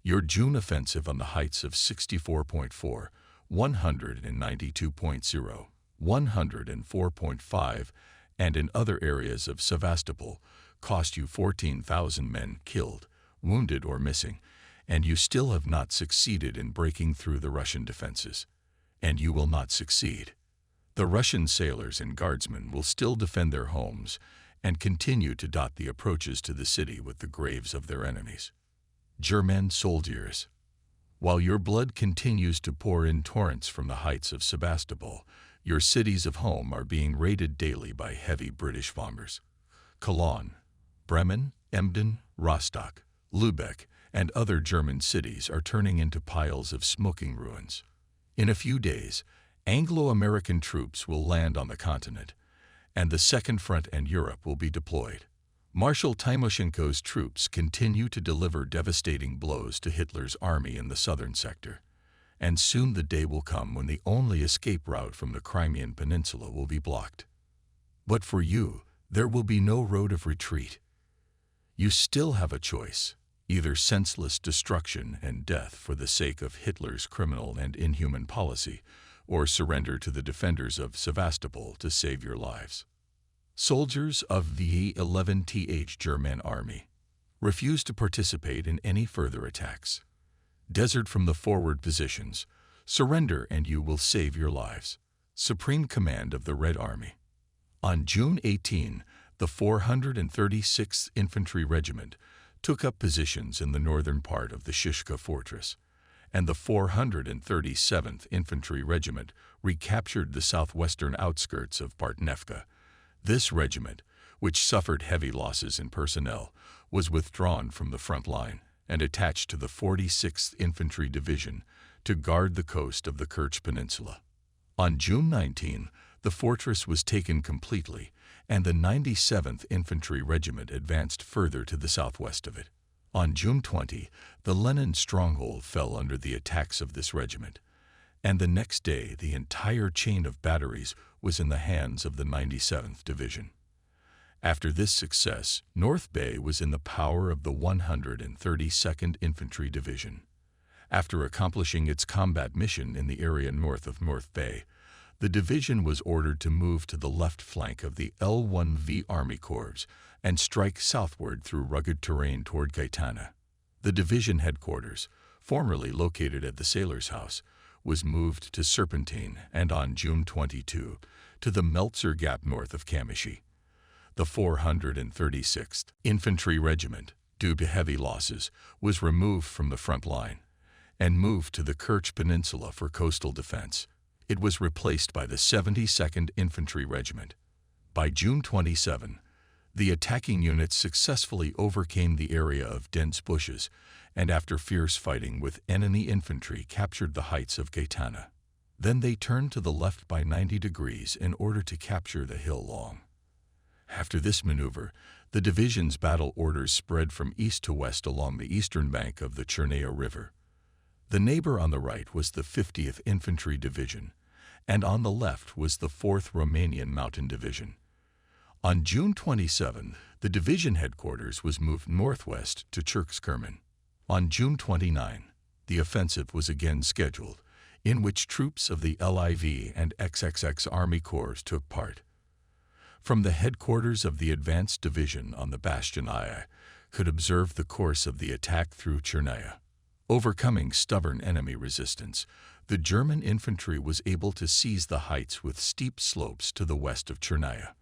your June offensive on the heights of 64.4, 192.0, 104.5, and in other areas of Sevastopol cost you 14,000 men killed, wounded, or missing, and you still have not succeeded in breaking through the Russian defenses. And you will not succeed. The Russian sailors and guardsmen will still defend their homes and continue to dot the approaches to the city with the graves of their enemies. German soldiers. While your blood continues to pour in torrents from the heights of Sebastopol, your cities of home are being raided daily by heavy British bombers. Cologne, Bremen, Emden, Rostock, Lübeck, and other German cities are turning into piles of smoking ruins. In a few days, Anglo-American troops will land on the continent, and the Second Front and Europe will be deployed. Marshal Timoshenko's troops continue to deliver devastating blows to Hitler's army in the southern sector, and soon the day will come when the only escape route from the Crimean Peninsula will be blocked. But for you, there will be no road of retreat. You still have a choice, either senseless destruction and death for the sake of Hitler's criminal and inhuman policy, or surrender to the defenders of Sevastopol to save your lives. Soldiers of the 11th German Army, refuse to participate in any further attacks. Desert from the forward positions, surrender and you will save your lives. Supreme Command of the Red Army. On June 18, the 436th Infantry Regiment took up positions in the northern part of the Shishka Fortress, and the 437th Infantry Regiment recaptured the southwestern outskirts of Partnevka. This regiment, which suffered heavy losses in personnel, was withdrawn from the front line and attached to the 46th Infantry Division to guard the coast of the Kerch Peninsula. On June 19, the fortress was taken completely, and the 97th Infantry Regiment advanced further to the southwest of it. On June 20, the Lenin stronghold fell under the attacks of this regiment, and the next day the entire chain of batteries was in the hands of the 97th Division. After this success, North Bay was in the power of the 132nd Infantry Division. After accomplishing its combat mission in the area north of North Bay, the division was ordered to move to the left flank of the L1V Army Corps and strike southward through rugged terrain toward Gaetana. The division headquarters, formerly located at the Sailor's House, was moved to Serpentine and on June 22 to the Meltzer Gap north of Kamishi. The 436th Infantry Regiment, due to heavy losses, was removed from the front line and moved to the Kerch Peninsula for coastal defense. It was replaced by the 72nd Infantry Regiment. By June 27, the attacking units successfully overcame the area of dense bushes and after fierce fighting with enemy infantry captured the heights of Gaetana. Then they turned to the left by 90 degrees in order to capture the hill long. After this maneuver, the division's battle orders spread from east to west along the eastern bank of the Chernaya River. The neighbor on the right was the 50th Infantry Division, and on the left was the 4th Romanian Mountain Division. On June 27, the division headquarters was moved northwest to Cherkskerman. On June 29, the offensive was again scheduled, in which troops of the LIV and XXX Army Corps took part. From the headquarters of the advanced division on the bastion I could observe the course of the attack through Chernaya. Overcoming stubborn enemy resistance, the German infantry was able to seize the heights with steep slopes to the west of Chernaya.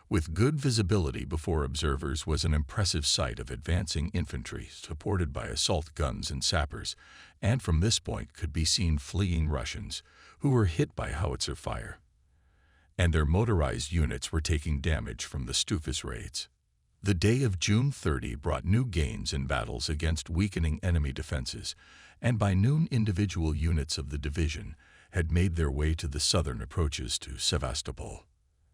With good visibility before observers was an impressive sight of advancing infantry supported by assault guns and sappers, and from this point could be seen fleeing Russians who were hit by howitzer fire. And their motorized units were taking damage from the Stufas raids. The day of June 30 brought new gains in battles against weakening enemy defenses, and by noon individual units of the division had made their way to the southern approaches to Sevastopol.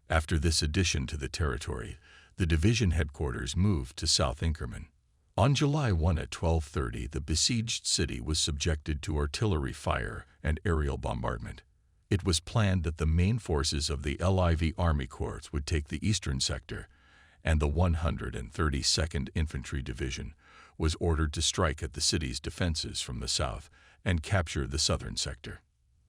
After this addition to the territory, the division headquarters moved to South Inkerman. On July 1 at 12:30, the besieged city was subjected to artillery fire and aerial bombardment. It was planned that the main forces of the LIV Army Corps would take the eastern sector, and the 132nd Infantry Division was ordered to strike at the city's defenses from the south and capture the southern sector.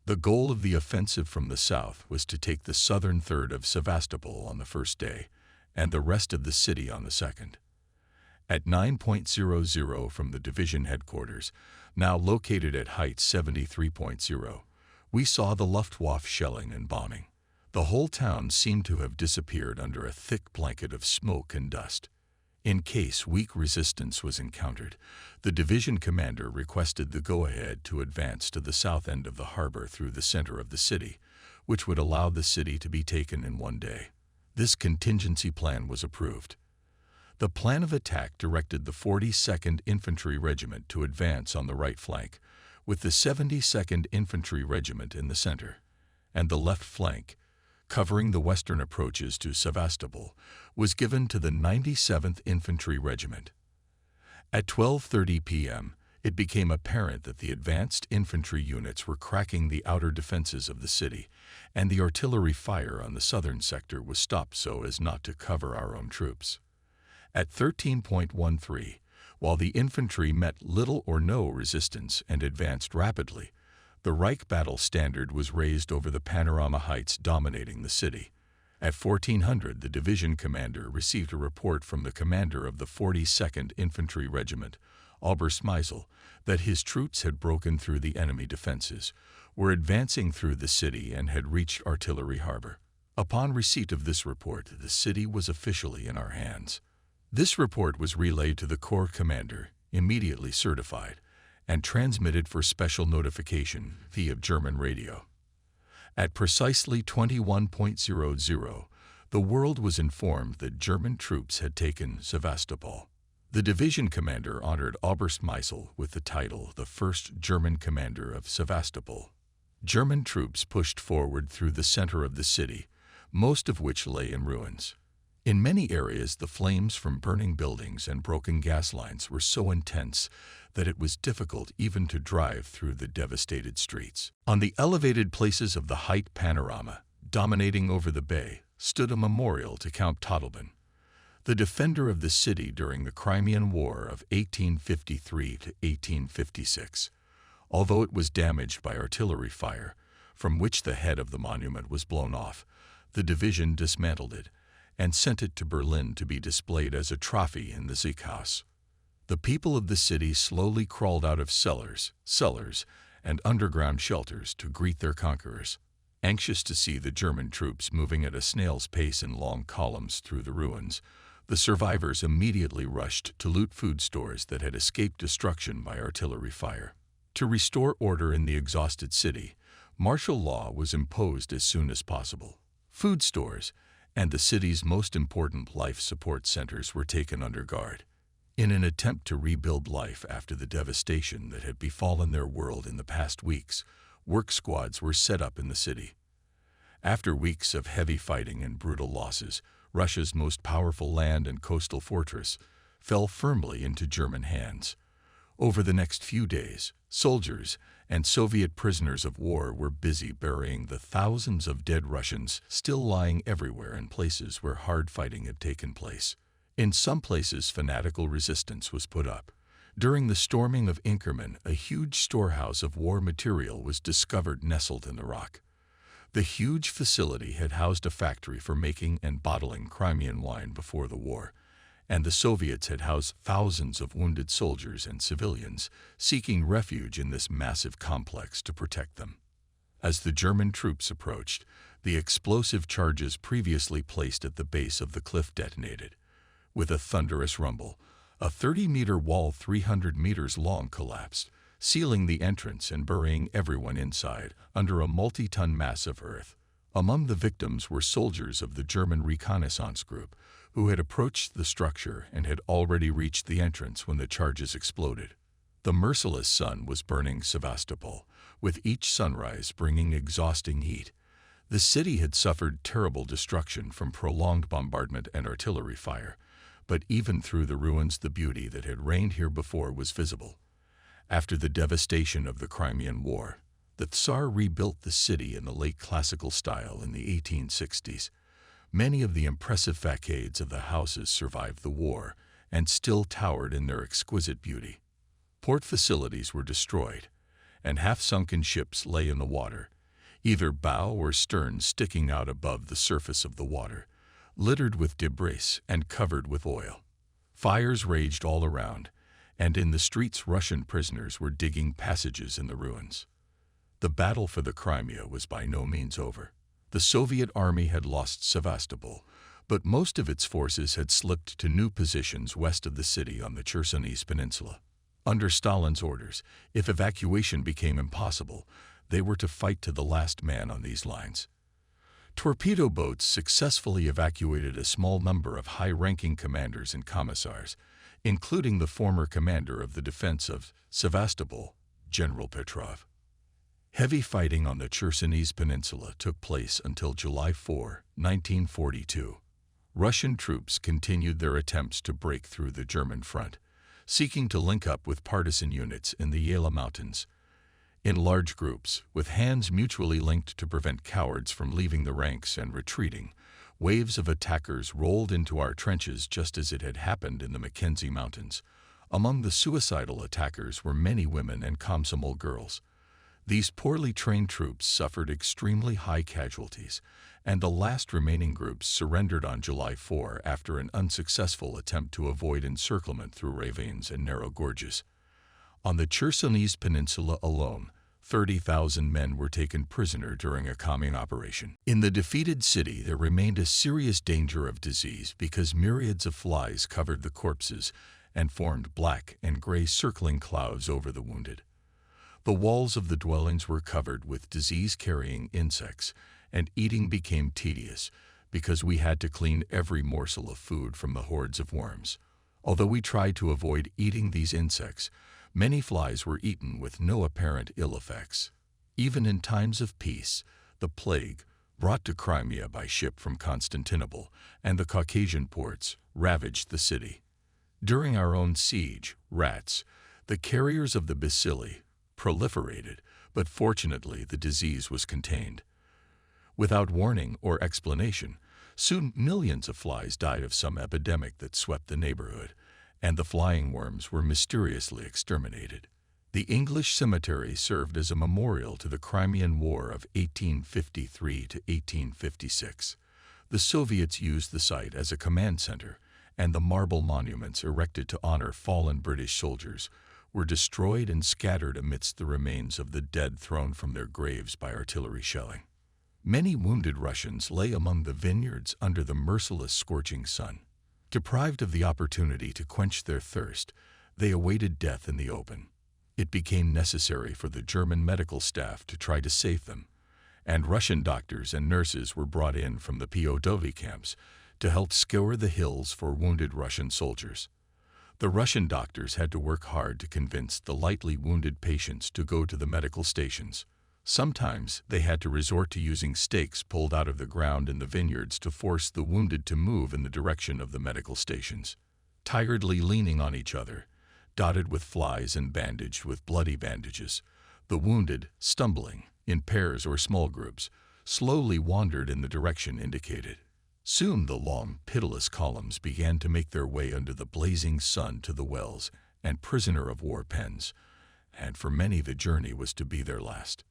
The goal of the offensive from the south was to take the southern third of Sevastopol on the first day and the rest of the city on the second. At 9:00 from the division headquarters, now located at height 73.0, we saw the Luftwaffe shelling and bombing. The whole town seemed to have disappeared under a thick blanket of smoke and dust. In case weak resistance was encountered, the division commander requested the go-ahead to advance to the south end of the harbor through the center of the city, which would allow the city to be taken in one day. This contingency plan was approved. The plan of attack directed the 42nd Infantry Regiment to advance on the right flank, with the 72nd Infantry Regiment in the center, and the left flank, covering the western approaches to Sevastopol, was given to the 97th Infantry Regiment. At 12:30 p.m., it became apparent that the advanced infantry units were cracking the outer defenses of the city, and the artillery fire on the southern sector was stopped so as not to cover our own troops. At 13:13, while the infantry met little or no resistance and advanced rapidly, the Reich battle standard was raised over the panorama heights dominating the city. At 1400, the division commander received a report from the commander of the 42nd Infantry Regiment, Oberstmeisel, that his troops had broken through the enemy defenses, were advancing through the city, and had reached Artillery Harbor. Upon receipt of this report, the city was officially in our hands. This report was relayed to the Corps commander, immediately certified, and transmitted for special notification via German radio. At precisely 21:00, the world was informed that German troops had taken Sevastopol. The division commander honored Oberstmeisel with the title the first German commander of Sevastopol. German troops pushed forward through the center of the city, most of which lay in ruins. In many areas, the flames from burning buildings and broken gas lines were so intense that it was difficult even to drive through the devastated streets. On the elevated places of the height panorama, dominating over the bay, stood a memorial to Count Todleben, the defender of the city during the Crimean War of 1853 to 1856. Although it was damaged by artillery fire, from which the head of the monument was blown off, the division dismantled it and sent it to Berlin to be displayed as a trophy in the Sieghaus. The people of the city slowly crawled out of cellars, and underground shelters to greet their conquerors. Anxious to see the German troops moving at a snail's pace in long columns through the ruins, the survivors immediately rushed to loot food stores that had escaped destruction by artillery fire. To restore order in the exhausted city, martial law was imposed as soon as possible. Food stores and the city's most important life support centers were taken under guard. In an attempt to rebuild life after the devastation that had befallen their world in the past weeks, work squads were set up in the city. After weeks of heavy fighting and brutal losses, Russia's most powerful land and coastal fortress fell firmly into German hands. Over the next few days, soldiers and Soviet prisoners of war were busy burying the thousands of dead Russians still lying everywhere in places where hard fighting had taken place. In some places, fanatical resistance was put up. During the storming of Inkerman, a huge storehouse of war material was discovered nestled in the rock. The huge facility had housed a factory for making and bottling Crimean wine before the war, and the Soviets had housed thousands of wounded soldiers and civilians seeking refuge in this massive complex to protect them. As the German troops approached, the explosive charges previously placed at the base of the cliff detonated. With a thunderous rumble, a 30-meter wall 300 meters long collapsed, sealing the entrance and burying everyone inside under a multi-ton mass of earth. Among the victims were soldiers of the German reconnaissance group, who had approached the structure and had already reached the entrance when the charges exploded. The merciless sun was burning Sevastopol, with each sunrise bringing exhausting heat. The city had suffered terrible destruction from prolonged bombardment and artillery fire, but even through the ruins the beauty that had reigned here before was visible. After the devastation of the Crimean War, the Tsar rebuilt the city in the late classical style in the 1860s. Many of the impressive facades of the houses survived the war and still towered in their exquisite beauty. Port facilities were destroyed, and half-sunken ships lay in the water, either bow or stern sticking out above the surface of the water, littered with debris and covered with oil. Fires raged all around, and in the streets Russian prisoners were digging passages in the ruins. The battle for the Crimea was by no means over. The Soviet army had lost Sevastopol, but most of its forces had slipped to new positions west of the city on the Chersonese Peninsula. Under Stalin's orders, if evacuation became impossible, they were to fight to the last man on these lines. Torpedo boats successfully evacuated a small number of high-ranking commanders and commissars, including the former commander of the defense of Sevastopol, General Petrov. Heavy fighting on the Chersonese Peninsula took place until July 4, 1942. Russian troops continued their attempts to break through the German front, seeking to link up with partisan units in the Yala Mountains. In large groups, with hands mutually linked to prevent cowards from leaving the ranks and retreating, waves of attackers rolled into our trenches just as it had happened in the Mackenzie Mountains. Among the suicidal attackers were many women and Komsomol girls. These poorly trained troops suffered extremely high casualties, and the last remaining groups surrendered on July 4 after an unsuccessful attempt to avoid encirclement through ravines and narrow gorges. On the Chersonese Peninsula alone, 30,000 men were taken prisoner during a commune operation. In the defeated city, there remained a serious danger of disease because myriads of flies covered the corpses and formed black and gray circling clouds over the wounded. The walls of the dwellings were covered with disease-carrying insects, and eating became tedious because we had to clean every morsel of food from the hordes of worms. Although we tried to avoid eating these insects, many flies were eaten with no apparent ill effects. Even in times of peace, the plague, brought to Crimea by ship from Constantinople and the Caucasian ports, ravaged the city. During our own siege, rats, the carriers of the bacilli, proliferated, but fortunately the disease was contained. Without warning or explanation, soon millions of flies died of some epidemic that swept the neighborhood, and the flying worms were mysteriously exterminated. The English cemetery served as a memorial to the Crimean War of 1853 to 1856. The Soviets used the site as a command center, and the marble monuments erected to honor fallen British soldiers were destroyed and scattered amidst the remains of the dead thrown from their graves by artillery shelling. Many wounded Russians lay among the vineyards under the merciless scorching sun. Deprived of the opportunity to quench their thirst, they awaited death in the open. It became necessary for the German medical staff to try to save them, and Russian doctors and nurses were brought in from the POW camps to help scour the hills for wounded Russian soldiers. The Russian doctors had to work hard to convince the lightly wounded patients to go to the medical stations. Sometimes they had to resort to using stakes pulled out of the ground in the vineyards to force the wounded to move in the direction of the medical stations. Tiredly leaning on each other, dotted with flies and bandaged with bloody bandages, the wounded, stumbling, in pairs or small groups, slowly wandered in the direction indicated. Soon the long, pitiless columns began to make their way under the blazing sun to the wells and prisoner-of-war pens, and for many the journey was to be their last.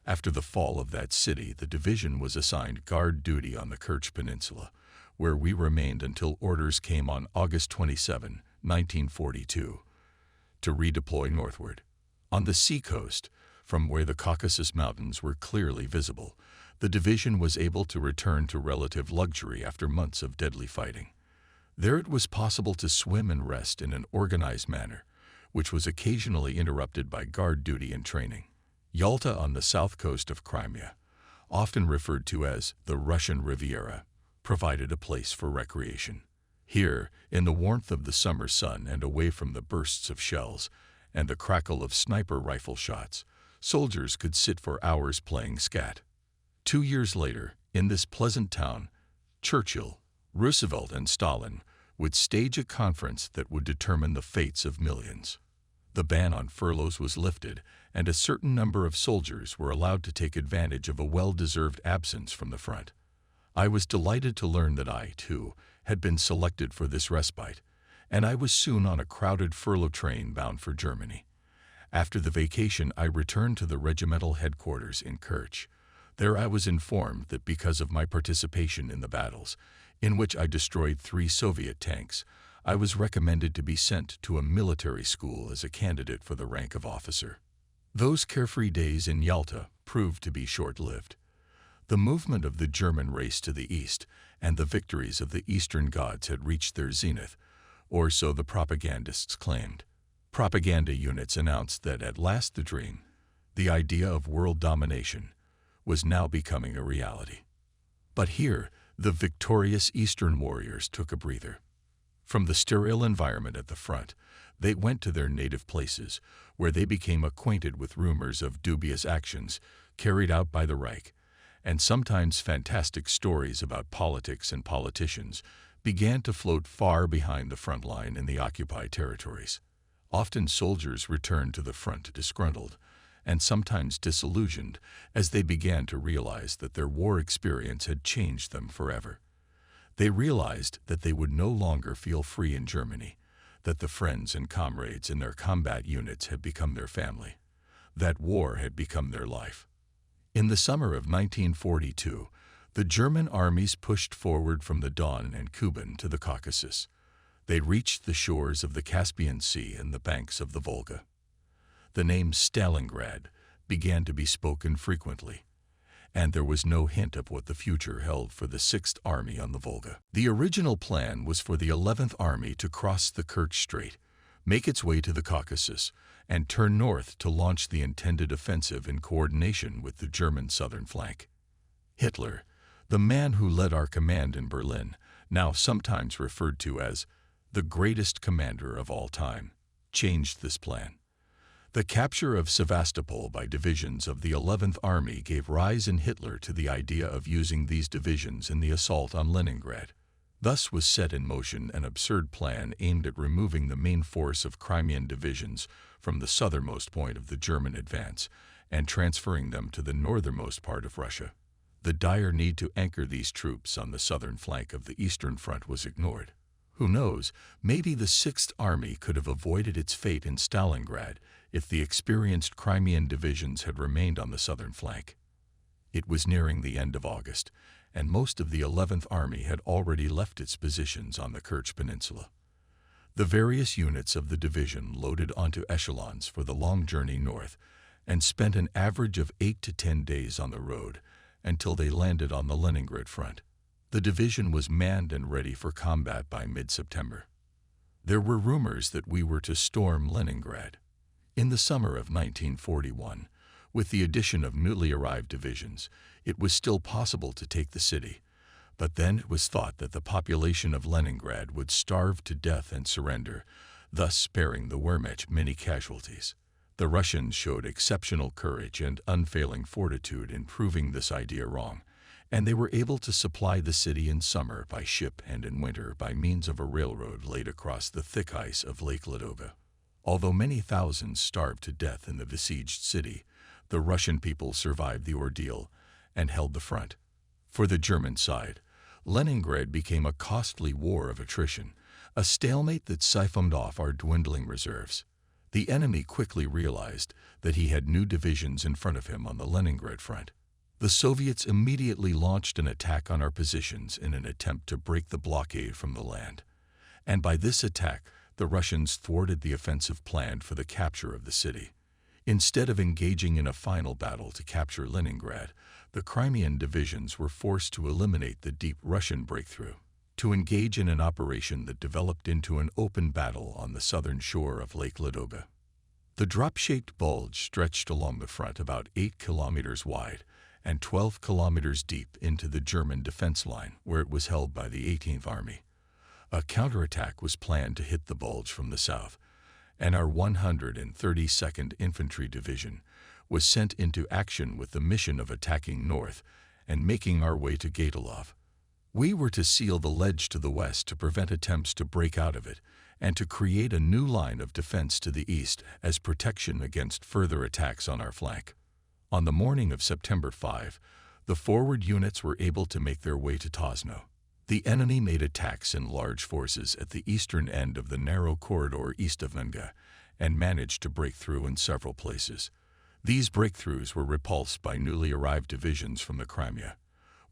After the fall of that city, the division was assigned guard duty on the Kerch Peninsula, where we remained until orders came on August 27, 1942, to redeploy northward. On the seacoast, from where the Caucasus Mountains were clearly visible, the division was able to return to relative luxury after months of deadly fighting. There it was possible to swim and rest in an organized manner, which was occasionally interrupted by guard duty and training. Yalta on the south coast of Crimea, often referred to as the Russian Riviera, provided a place for recreation. Here, in the warmth of the summer sun and away from the bursts of shells and the crackle of sniper rifle shots, soldiers could sit for hours playing skat. 2 years later, in this pleasant town, Churchill, Roosevelt, and Stalin would stage a conference that would determine the fates of millions. The ban on furloughs was lifted, and a certain number of soldiers were allowed to take advantage of a well-deserved absence from the front. I was delighted to learn that I, too, had been selected for this respite, and I was soon on a crowded furlough train bound for Germany. After the vacation, I returned to the regimental headquarters in Kerch. There I was informed that because of my participation in the battles, in which I destroyed 3 Soviet tanks, I was recommended to be sent to a military school as a candidate for the rank of officer. Those carefree days in Yalta proved to be short-lived. The movement of the German race to the east and the victories of the Eastern gods had reached their zenith, or so the propagandists claimed. Propaganda units announced that at last the dream, the idea of world domination, was now becoming a reality. But here, the victorious Eastern warriors took a breather. From the sterile environment at the front, they went to their native places, where they became acquainted with rumors of dubious actions carried out by the Reich, and sometimes fantastic stories about politics and politicians began to float far behind the front line in the occupied territories. Often soldiers returned to the front disgruntled, and sometimes disillusioned, as they began to realize that their war experience had changed them forever. They realized that they would no longer feel free in Germany, that the friends and comrades in their combat units had become their family, that war had become their life. In the summer of 1942, the German armies pushed forward from the Don and Kuban to the Caucasus. They reached the shores of the Caspian Sea and the banks of the Volga. The name Stalingrad began to be spoken frequently, and there was no hint of what the future held for the 6th Army on the Volga. The original plan was for the 11th Army to cross the Kerch Strait, make its way to the Caucasus, and turn north to launch the intended offensive in coordination with the German southern flank. Hitler, the man who led our command in Berlin, now sometimes referred to as the greatest commander of all time, changed this plan. The capture of Sevastopol by divisions of the 11th Army gave rise in Hitler to the idea of using these divisions in the assault on Leningrad. Thus was set in motion an absurd plan aimed at removing the main force of Crimean divisions from the southernmost point of the German advance and transferring them to the northernmost part of Russia. The dire need to anchor these troops on the southern flank of the Eastern Front was ignored. Who knows, maybe the 6th Army could have avoided its fate in Stalingrad if the experienced Crimean divisions had remained on the southern flank. It was nearing the end of August, and most of the 11th Army had already left its positions on the Kerch Peninsula. The various units of the division loaded onto echelons for the long journey north and spent an average of 8 to 10 days on the road until they landed on the Leningrad front. The division was manned and ready for combat by mid-September. There were rumors that we were to storm Leningrad. In the summer of 1941, with the addition of newly arrived divisions, it was still possible to take the city, but then it was thought that the population of Leningrad would starve to death and surrender, thus sparing the Wehrmacht many casualties. The Russians showed exceptional courage and unfailing fortitude in proving this idea wrong, and they were able to supply the city in summer by ship and in winter by means of a railroad laid across the thick ice of Lake Ladoga. Although many thousands starved to death in the besieged city, the Russian people survived the ordeal and held the front. For the German side, Leningrad became a costly war of attrition, a stalemate that siphoned off our dwindling reserves. The enemy quickly realized that he had new divisions in front of him on the Leningrad front. The Soviets immediately launched an attack on our positions in an attempt to break the blockade from the land. And by this attack, the Russians thwarted the offensive planned for the capture of the city. Instead of engaging in a final battle to capture Leningrad, the Crimean divisions were forced to eliminate the deep Russian breakthrough, to engage in an operation that developed into an open battle on the southern shore of Lake Ladoga. The drop-shaped bulge stretched along the front about 8 kilometers wide and 12 kilometers deep into the German defense line, where it was held by the 18th Army. A counterattack was planned to hit the bulge from the south, and our 132nd Infantry Division was sent into action with the mission of attacking north and making our way to Gaitilov. We were to seal the ledge to the west to prevent attempts to break out of it, and to create a new line of defense to the east as protection against further attacks on our flank. On the morning of September 5, the forward units were able to make their way to Tosno. The enemy made attacks in large forces at the eastern end of the narrow corridor east of Menga, and managed to break through in several places. These breakthroughs were repulsed by newly arrived divisions from the Crimea,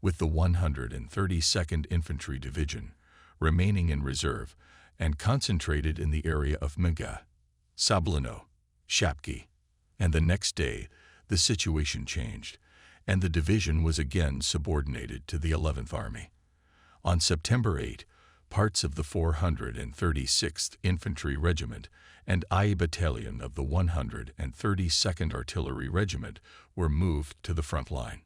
with the 132nd Infantry Division remaining in reserve and concentrated in the area of Menga, Sablino, Shapki. And the next day, the situation changed, and the division was again subordinated to the 11th Army. On September 8, parts of the 436th Infantry Regiment and I Battalion of the 132nd Artillery Regiment were moved to the front line.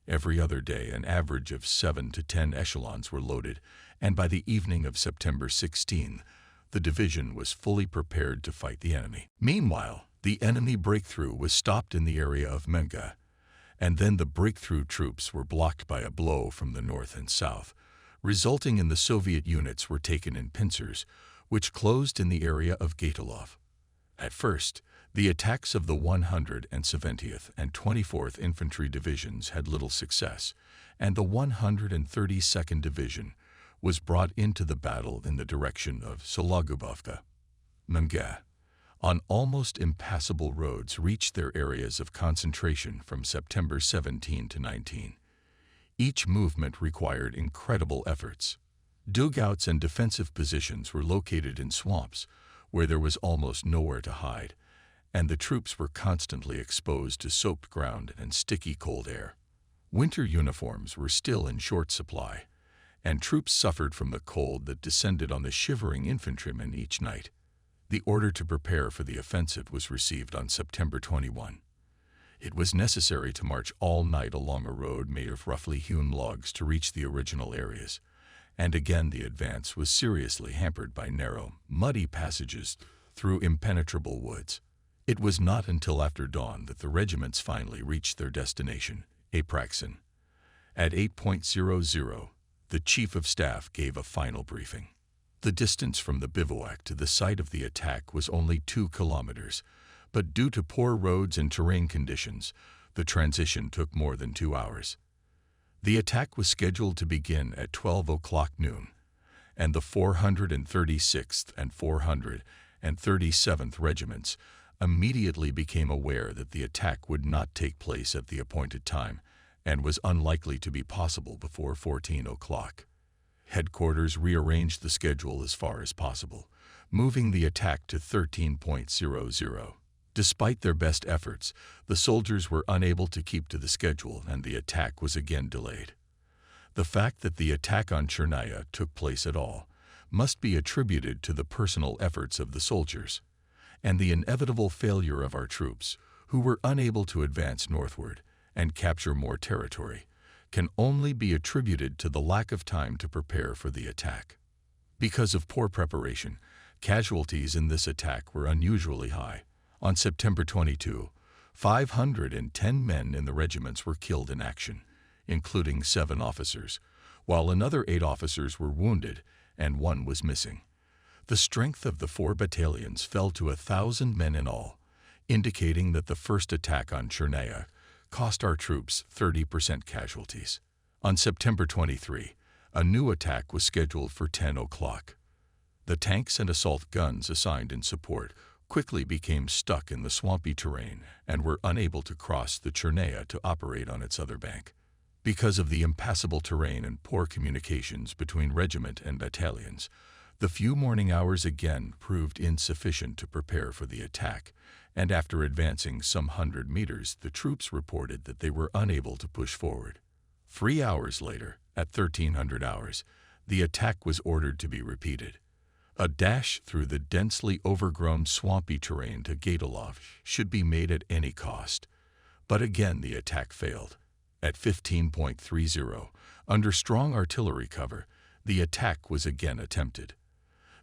Every other day, an average of 7 to 10 echelons were loaded, and by the evening of September 16, the division was fully prepared to fight the enemy. Meanwhile, the enemy breakthrough was stopped in the area of Menga, and then the breakthrough troops were blocked by a blow from the north and south, resulting in the Soviet units were taken in pincers, which closed in the area of Gatilov. At first, the attacks of the 170th and 24th Infantry Divisions had little success, and the 132nd Division was brought into the battle in the direction of Sologubovka. Menga, on almost impassable roads, reached their areas of concentration from September 17 to 19. Each movement required incredible efforts. Dugouts and defensive positions were located in swamps, where there was almost nowhere to hide, and the troops were constantly exposed to soaked ground and sticky cold air. Winter uniforms were still in short supply, and troops suffered from the cold that descended on the shivering infantrymen each night. The order to prepare for the offensive was received on September 21. It was necessary to march all night along a road made of roughly hewn logs to reach the original areas, and again the advance was seriously hampered by narrow, muddy passages through impenetrable woods. It was not until after dawn that the regiments finally reached their destination, Apraxin. At 8:00, the Chief of Staff gave a final briefing. The distance from the bivouac to the site of the attack was only 2 kilometers, but due to poor roads and terrain conditions, the transition took more than 2 hours. The attack was scheduled to begin at 12 o'clock noon, and the 436th and 437th Regiments immediately became aware that the attack would not take place at the appointed time and was unlikely to be possible before 14 o'clock. Headquarters rearranged the schedule as far as possible, moving the attack to 13:00. Despite their best efforts, the soldiers were unable to keep to the schedule, and the attack was again delayed. The fact that the attack on Chernaya took place at all must be attributed to the personal efforts of the soldiers, and the inevitable failure of our troops, who were unable to advance northward and capture more territory, can only be attributed to the lack of time to prepare for the attack. Because of poor preparation, casualties in this attack were unusually high. On September 22, 510 men in the regiments were killed in action, including 7 officers, while another 8 officers were wounded and 1 was missing. The strength of the 4 battalions fell to 1,000 men in all, indicating that the first attack on Chernaya cost our troops 30% casualties. On September 23, a new attack was scheduled for 10 o'clock. The tanks and assault guns assigned in support quickly became stuck in the swampy terrain and were unable to cross the Chernaya to operate on its other bank. Because of the impassable terrain and poor communications between regiment and battalions, the few morning hours again proved insufficient to prepare for the attack, and after advancing some 100 meters, the troops reported that they were unable to push forward. 3 hours later, at 1300 hours, the attack was ordered to be repeated. A dash through the densely overgrown swampy terrain to Gatilov should be made at any cost, but again the attack failed. At 15:30, under strong artillery cover, the attack was again attempted.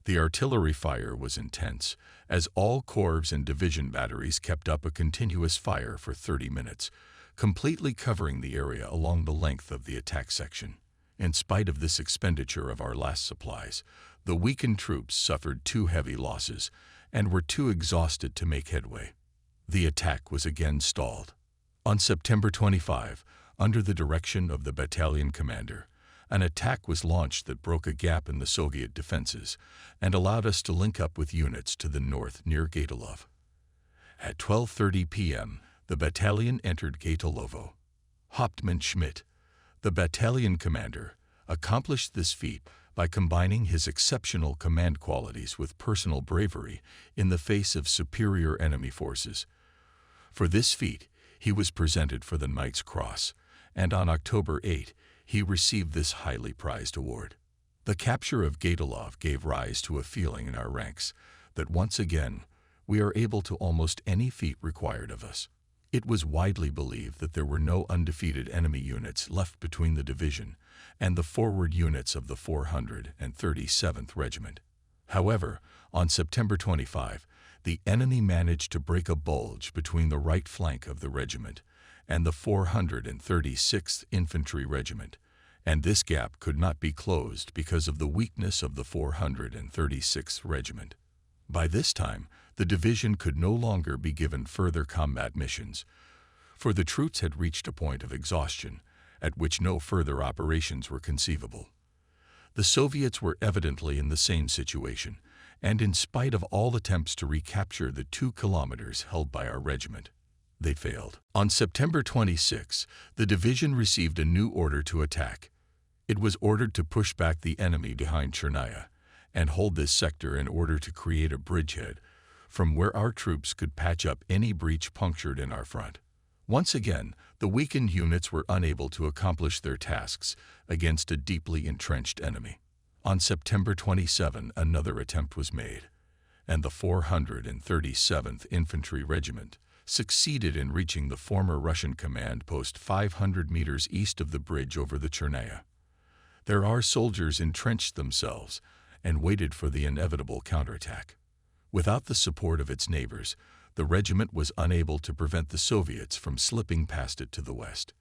The artillery fire was intense, as all corps and division batteries kept up a continuous fire for 30 minutes, completely covering the area along the length of the attack section. In spite of this expenditure of our last supplies, the weakened troops suffered too heavy losses and were too exhausted to make headway. The attack was again stalled. On September 25, under the direction of the battalion commander, an attack was launched that broke a gap in the Soviet defenses and allowed us to link up with units to the north near Gatilov. At 12:30 p.m., the battalion entered Gatilovo. Hauptmann Schmidt, the battalion commander, accomplished this feat by combining his exceptional command qualities with personal bravery in the face of superior enemy forces. For this feat, he was presented for the Knight's Cross, and on October 8, he received this highly prized award. The capture of Gatilov gave rise to a feeling in our ranks that once again we are able to almost any feat required of us. It was widely believed that there were no undefeated enemy units left between the division and the forward units of the 437th Regiment. However, on September 25, the enemy managed to break a bulge between the right flank of the regiment and the 436th Infantry Regiment, and this gap could not be closed because of the weakness of the 436th Regiment. By this time, the division could no longer be given further combat missions, for the troops had reached a point of exhaustion at which no further operations were conceivable. The Soviets were evidently in the same situation, and in spite of all attempts to recapture the 2 kilometers held by our regiment, they failed. On September 26, the division received a new order to attack. It was ordered to push back the enemy behind Chernaya and hold this sector in order to create a bridgehead from where our troops could patch up any breach punctured in our front. Once again, the weakened units were unable to accomplish their tasks against a deeply entrenched enemy. On September 27, another attempt was made, and the 437th Infantry Regiment succeeded in reaching the former Russian command post 500 meters east of the bridge over the Chernaya. There our soldiers entrenched themselves and waited for the inevitable counterattack. Without the support of its neighbors, the regiment was unable to prevent the Soviets from slipping past it to the west.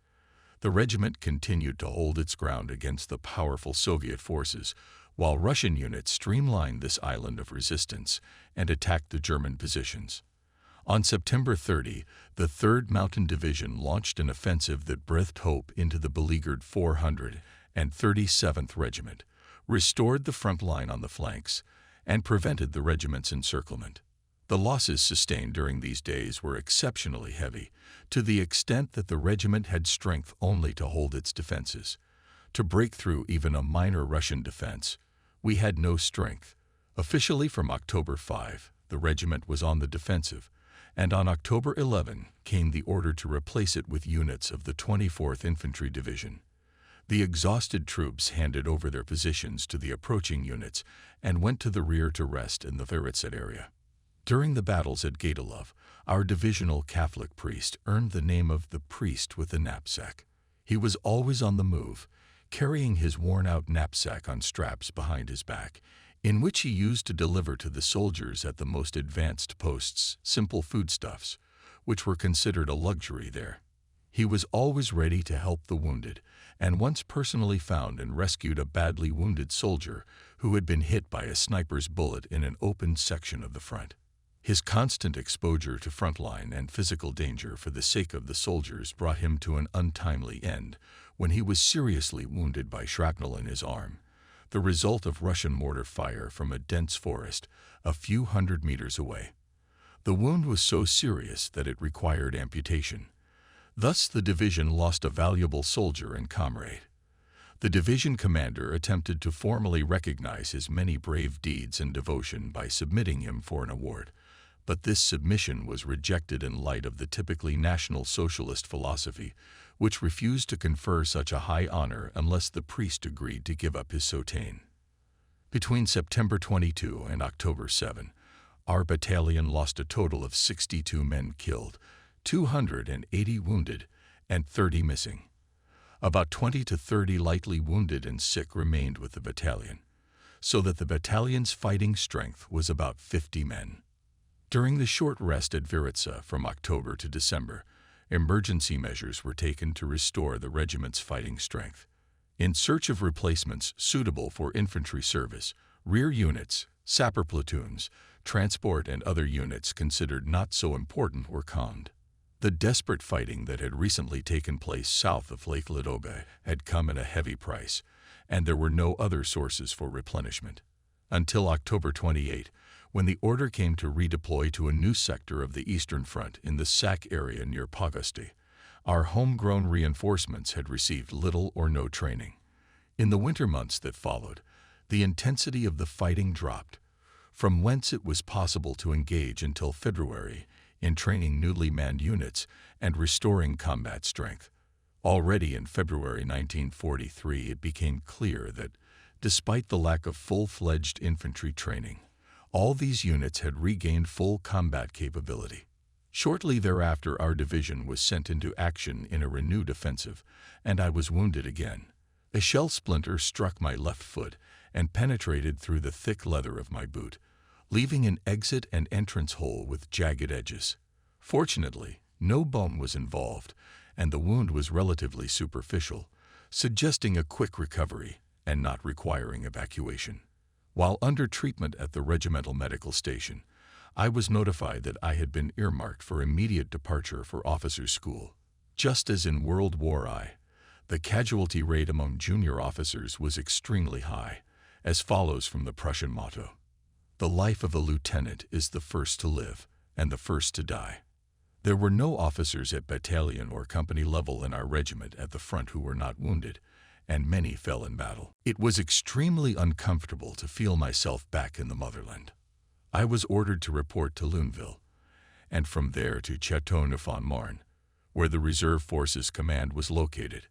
The regiment continued to hold its ground against the powerful Soviet forces, while Russian units streamlined this island of resistance and attacked the German positions. On September 30, the 3rd Mountain Division launched an offensive that breathed hope into the beleaguered 437th Regiment, restored the front line on the flanks, and prevented the regiment's encirclement. The losses sustained during these days were exceptionally heavy, to the extent that the regiment had strength only to hold its defenses. To break through even a minor Russian defense, we had no strength. Officially from October 5, the regiment was on the defensive, and on October 11 came the order to replace it with units of the 24th Infantry Division. The exhausted troops handed over their positions to the approaching units and went to the rear to rest in the Veritsa area. During the battles at Gatilov, our divisional Catholic priest earned the name of the priest with the knapsack. He was always on the move, carrying his worn-out knapsack on straps behind his back, in which he used to deliver to the soldiers at the most advanced posts simple foodstuffs, which were considered a luxury there. He was always ready to help the wounded, and once personally found and rescued a badly wounded soldier who had been hit by a sniper's bullet in an open section of the front. His constant exposure to frontline and physical danger for the sake of the soldiers brought him to an untimely end when he was seriously wounded by shrapnel in his arm, the result of Russian mortar fire from a dense forest a few hundred meters away. The wound was so serious that it required amputation. Thus the division lost a valuable soldier and comrade. The division commander attempted to formally recognize his many brave deeds and devotion by submitting him for an award, but this submission was rejected in light of the typically National Socialist philosophy, which refused to confer such a high honor unless the priest agreed to give up his soutane. Between September 22 and October 7, our battalion lost a total of 62 men killed, 280 wounded, and 30 missing. About 20 to 30 lightly wounded and sick remained with the battalion, so that the battalion's fighting strength was about 50 men. During the short rest at Veritsa from October to December, emergency measures were taken to restore the regiment's fighting strength. In search of replacements suitable for infantry service, rear units, sapper platoons, transport and other units considered not so important were conned. The desperate fighting that had recently taken place south of Lake Ladoga had come at a heavy price, and there were no other sources for replenishment. Until October 28, when the order came to redeploy to a new sector of the Eastern Front in the Sac area near Pogosty, our homegrown reinforcements had received little or no training. In the winter months that followed, the intensity of the fighting dropped, from whence it was possible to engage until February in training newly manned units and restoring combat strength. Already in February 1943, it became clear that, despite the lack of full-fledged infantry training, all these units had regained full combat capability. Shortly thereafter, our division was sent into action in a renewed offensive, and I was wounded again. A shell splinter struck my left foot and penetrated through the thick leather of my boot, leaving an exit and entrance hole with jagged edges. Fortunately, no bone was involved, and the wound was relatively superficial, suggesting a quick recovery and not requiring evacuation. While under treatment at the regimental medical station, I was notified that I had been earmarked for immediate departure for officers' school. Just as in World War I, the casualty rate among junior officers was extremely high, as follows from the Prussian motto: "The life of a lieutenant is the first to live and the first to die." There were no officers at battalion or company level in our regiment at the front who were not wounded, and many fell in battle. It was extremely uncomfortable to feel myself back in the motherland. I was ordered to report to Luneville, and from there to Châteauneuf-en-Marne, where the Reserve Forces Command was located.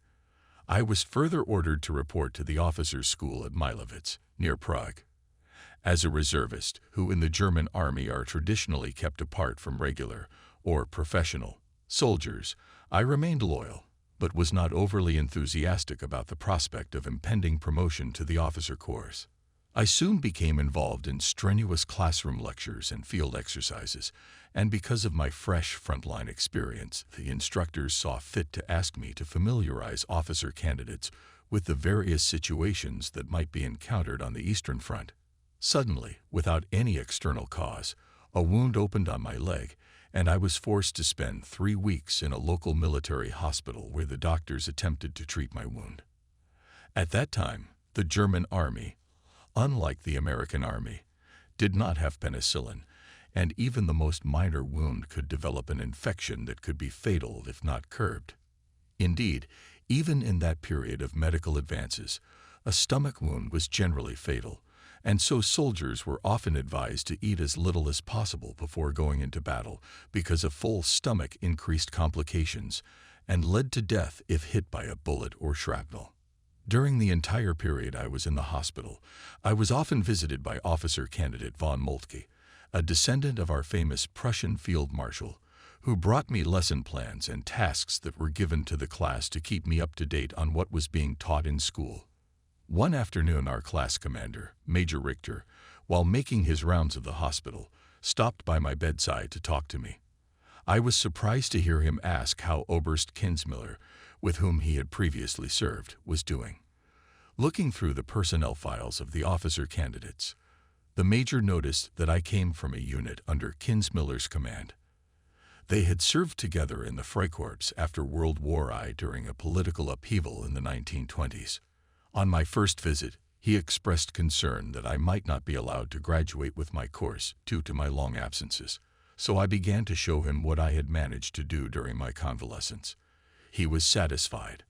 I was further ordered to report to the officers' school at Milovitz, near Prague. As a reservist, who in the German army are traditionally kept apart from regular, or professional, soldiers, I remained loyal, but was not overly enthusiastic about the prospect of impending promotion to the officer corps. I soon became involved in strenuous classroom lectures and field exercises, and because of my fresh frontline experience, the instructors saw fit to ask me to familiarize officer candidates with the various situations that might be encountered on the Eastern Front. Suddenly, without any external cause, a wound opened on my leg, and I was forced to spend 3 weeks in a local military hospital where the doctors attempted to treat my wound. At that time, the German army, unlike the American army, did not have penicillin, and even the most minor wound could develop an infection that could be fatal if not curbed. Indeed, even in that period of medical advances, a stomach wound was generally fatal, and so soldiers were often advised to eat as little as possible before going into battle because a full stomach increased complications and led to death if hit by a bullet or shrapnel. During the entire period I was in the hospital, I was often visited by Officer Candidate von Moltke, a descendant of our famous Prussian Field Marshal, who brought me lesson plans and tasks that were given to the class to keep me up to date on what was being taught in school. One afternoon, our class commander, Major Richter, while making his rounds of the hospital, stopped by my bedside to talk to me. I was surprised to hear him ask how Oberst Kinsmiller, with whom he had previously served, was doing. Looking through the personnel files of the officer candidates, the major noticed that I came from a unit under Kinsmiller's command. They had served together in the Freikorps after World War I during a political upheaval in the 1920s. On my first visit, he expressed concern that I might not be allowed to graduate with my course due to my long absences, so I began to show him what I had managed to do during my convalescence. He was satisfied,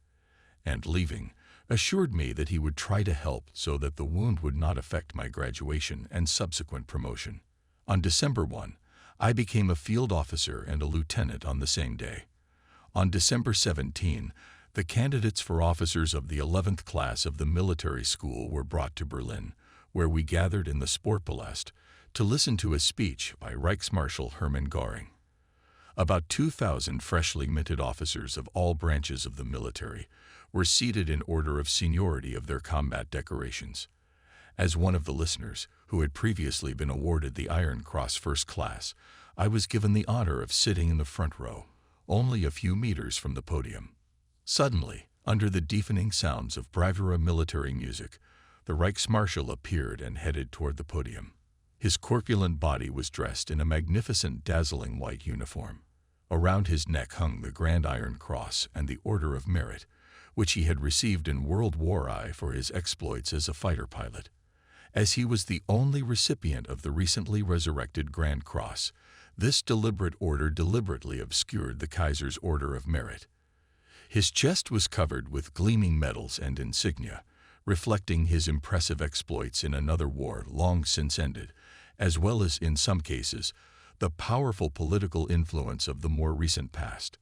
and leaving, assured me that he would try to help so that the wound would not affect my graduation and subsequent promotion. On December 1, I became a field officer and a lieutenant on the same day. On December 17, the candidates for officers of the 11th class of the military school were brought to Berlin, where we gathered in the Sportpalast to listen to a speech by Reichsmarschall Hermann Göring. About 2,000 freshly minted officers of all branches of the military were seated in order of seniority of their combat decorations. As one of the listeners, who had previously been awarded the Iron Cross First Class, I was given the honor of sitting in the front row, only a few meters from the podium. Suddenly, Under the deafening sounds of bravura military music, the Reichsmarschall appeared and headed toward the podium. His corpulent body was dressed in a magnificent, dazzling white uniform. Around his neck hung the Grand Iron Cross and the Order of Merit, which he had received in World War I for his exploits as a fighter pilot. As he was the only recipient of the recently resurrected Grand Cross, this deliberate order deliberately obscured the Kaiser's Order of Merit. His chest was covered with gleaming medals and insignia, reflecting his impressive exploits in another war long since ended, as well as, in some cases, the powerful political influence of the more recent past.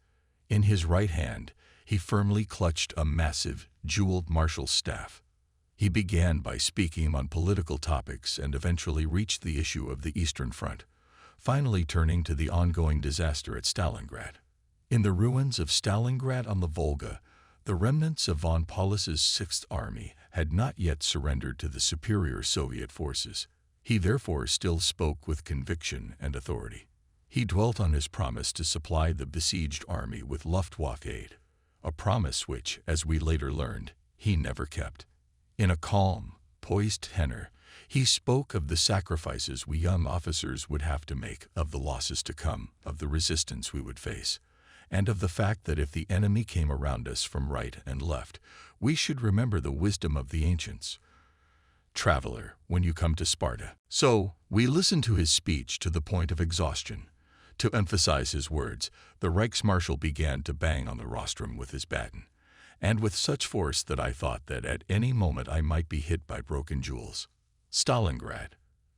In his right hand, he firmly clutched a massive, jeweled marshal's staff. He began by speaking on political topics and eventually reached the issue of the Eastern Front, finally turning to the ongoing disaster at Stalingrad. In the ruins of Stalingrad on the Volga, the remnants of von Paulus's Sixth Army had not yet surrendered to the superior Soviet forces. He therefore still spoke with conviction and authority. He dwelt on his promise to supply the besieged army with Luftwaffe aid, a promise which, as we later learned, he never kept. In a calm, poised tenor, he spoke of the sacrifices we young officers would have to make, of the losses to come, of the resistance we would face, and of the fact that if the enemy came around us from right and left, we should remember the wisdom of the ancients. Traveler, when you come to Sparta. So, we listened to his speech to the point of exhaustion. To emphasize his words, the Reichsmarschall began to bang on the rostrum with his baton, and with such force that I thought that at any moment I might be hit by broken jewels. Stalingrad,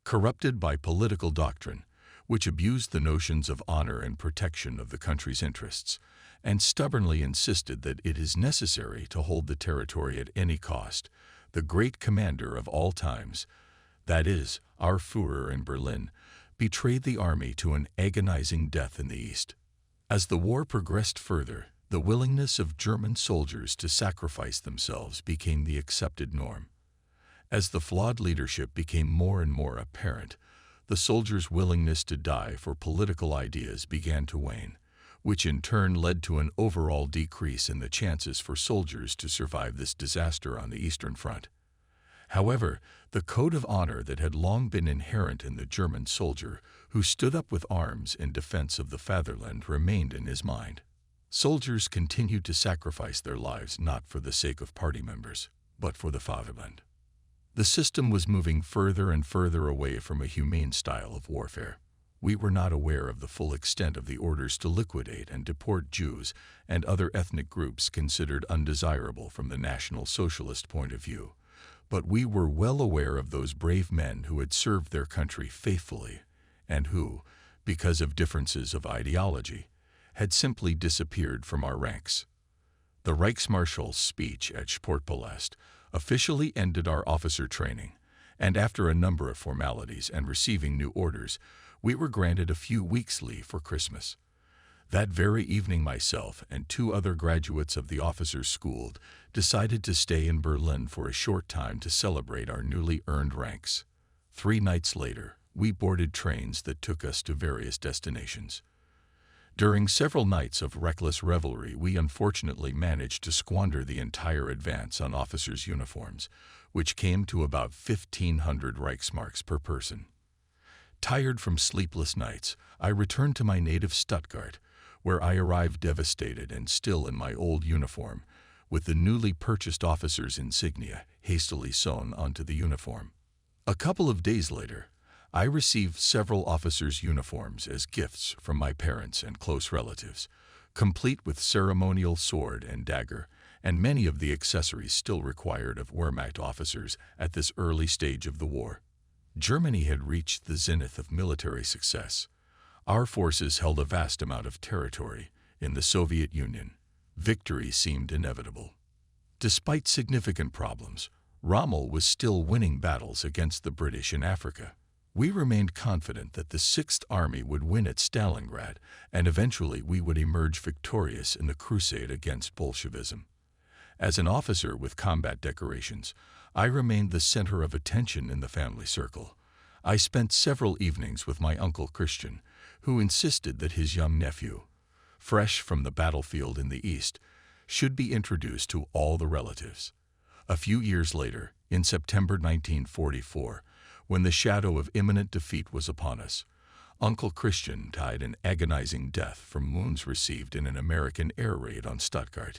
corrupted by political doctrine, which abused the notions of honor and protection of the country's interests, and stubbornly insisted that it is necessary to hold the territory at any cost, the great commander of all times, that is, our Führer in Berlin, betrayed the army to an agonizing death in the East. As the war progressed further, the willingness of German soldiers to sacrifice themselves became the accepted norm. As the flawed leadership became more and more apparent, the soldiers' willingness to die for political ideas began to wane, which in turn led to an overall decrease in the chances for soldiers to survive this disaster on the Eastern Front. However, the code of honor that had long been inherent in the German soldier who stood up with arms in defense of the fatherland remained in his mind. Soldiers continued to sacrifice their lives not for the sake of party members, but for the fatherland. The system was moving further and further away from a humane style of warfare. We were not aware of the full extent of the orders to liquidate and deport Jews and other ethnic groups considered undesirable from the National Socialist point of view, but we were well aware of those brave men who had served their country faithfully and who, because of differences of ideology, had simply disappeared from our ranks. The Reichsmarschall's speech at Sportpalast officially ended our officer training, and after a number of formalities and receiving new orders, we were granted a few weeks' leave for Christmas. That very evening myself and 2 other graduates of the officers' school decided to stay in Berlin for a short time to celebrate our newly earned ranks. 3 nights later, we boarded trains that took us to various destinations. During several nights of reckless revelry, we unfortunately managed to squander the entire advance on officers' uniforms, which came to about 1,500 Reichsmarks per person. Tired from sleepless nights, I returned to my native Stuttgart, where I arrived devastated and still in my old uniform, with the newly purchased officer's insignia hastily sewn onto the uniform. A couple of days later, I received several officers' uniforms as gifts from my parents and close relatives, complete with ceremonial sword and dagger, and many of the accessories still required of Wehrmacht officers at this early stage of the war. Germany had reached the zenith of military success. Our forces held a vast amount of territory in the Soviet Union. Victory seemed inevitable. Despite significant problems, Rommel was still winning battles against the British in Africa. We remained confident that the Sixth Army would win at Stalingrad, and eventually we would emerge victorious in the crusade against Bolshevism. As an officer with combat decorations, I remained the center of attention in the family circle. I spent several evenings with my uncle Christian, who insisted that his young nephew, fresh from the battlefield in the East, should be introduced to all the relatives. A few years later, in September 1944, when the shadow of imminent defeat was upon us, Uncle Christian died an agonizing death from wounds received in an American air raid on Stuttgart.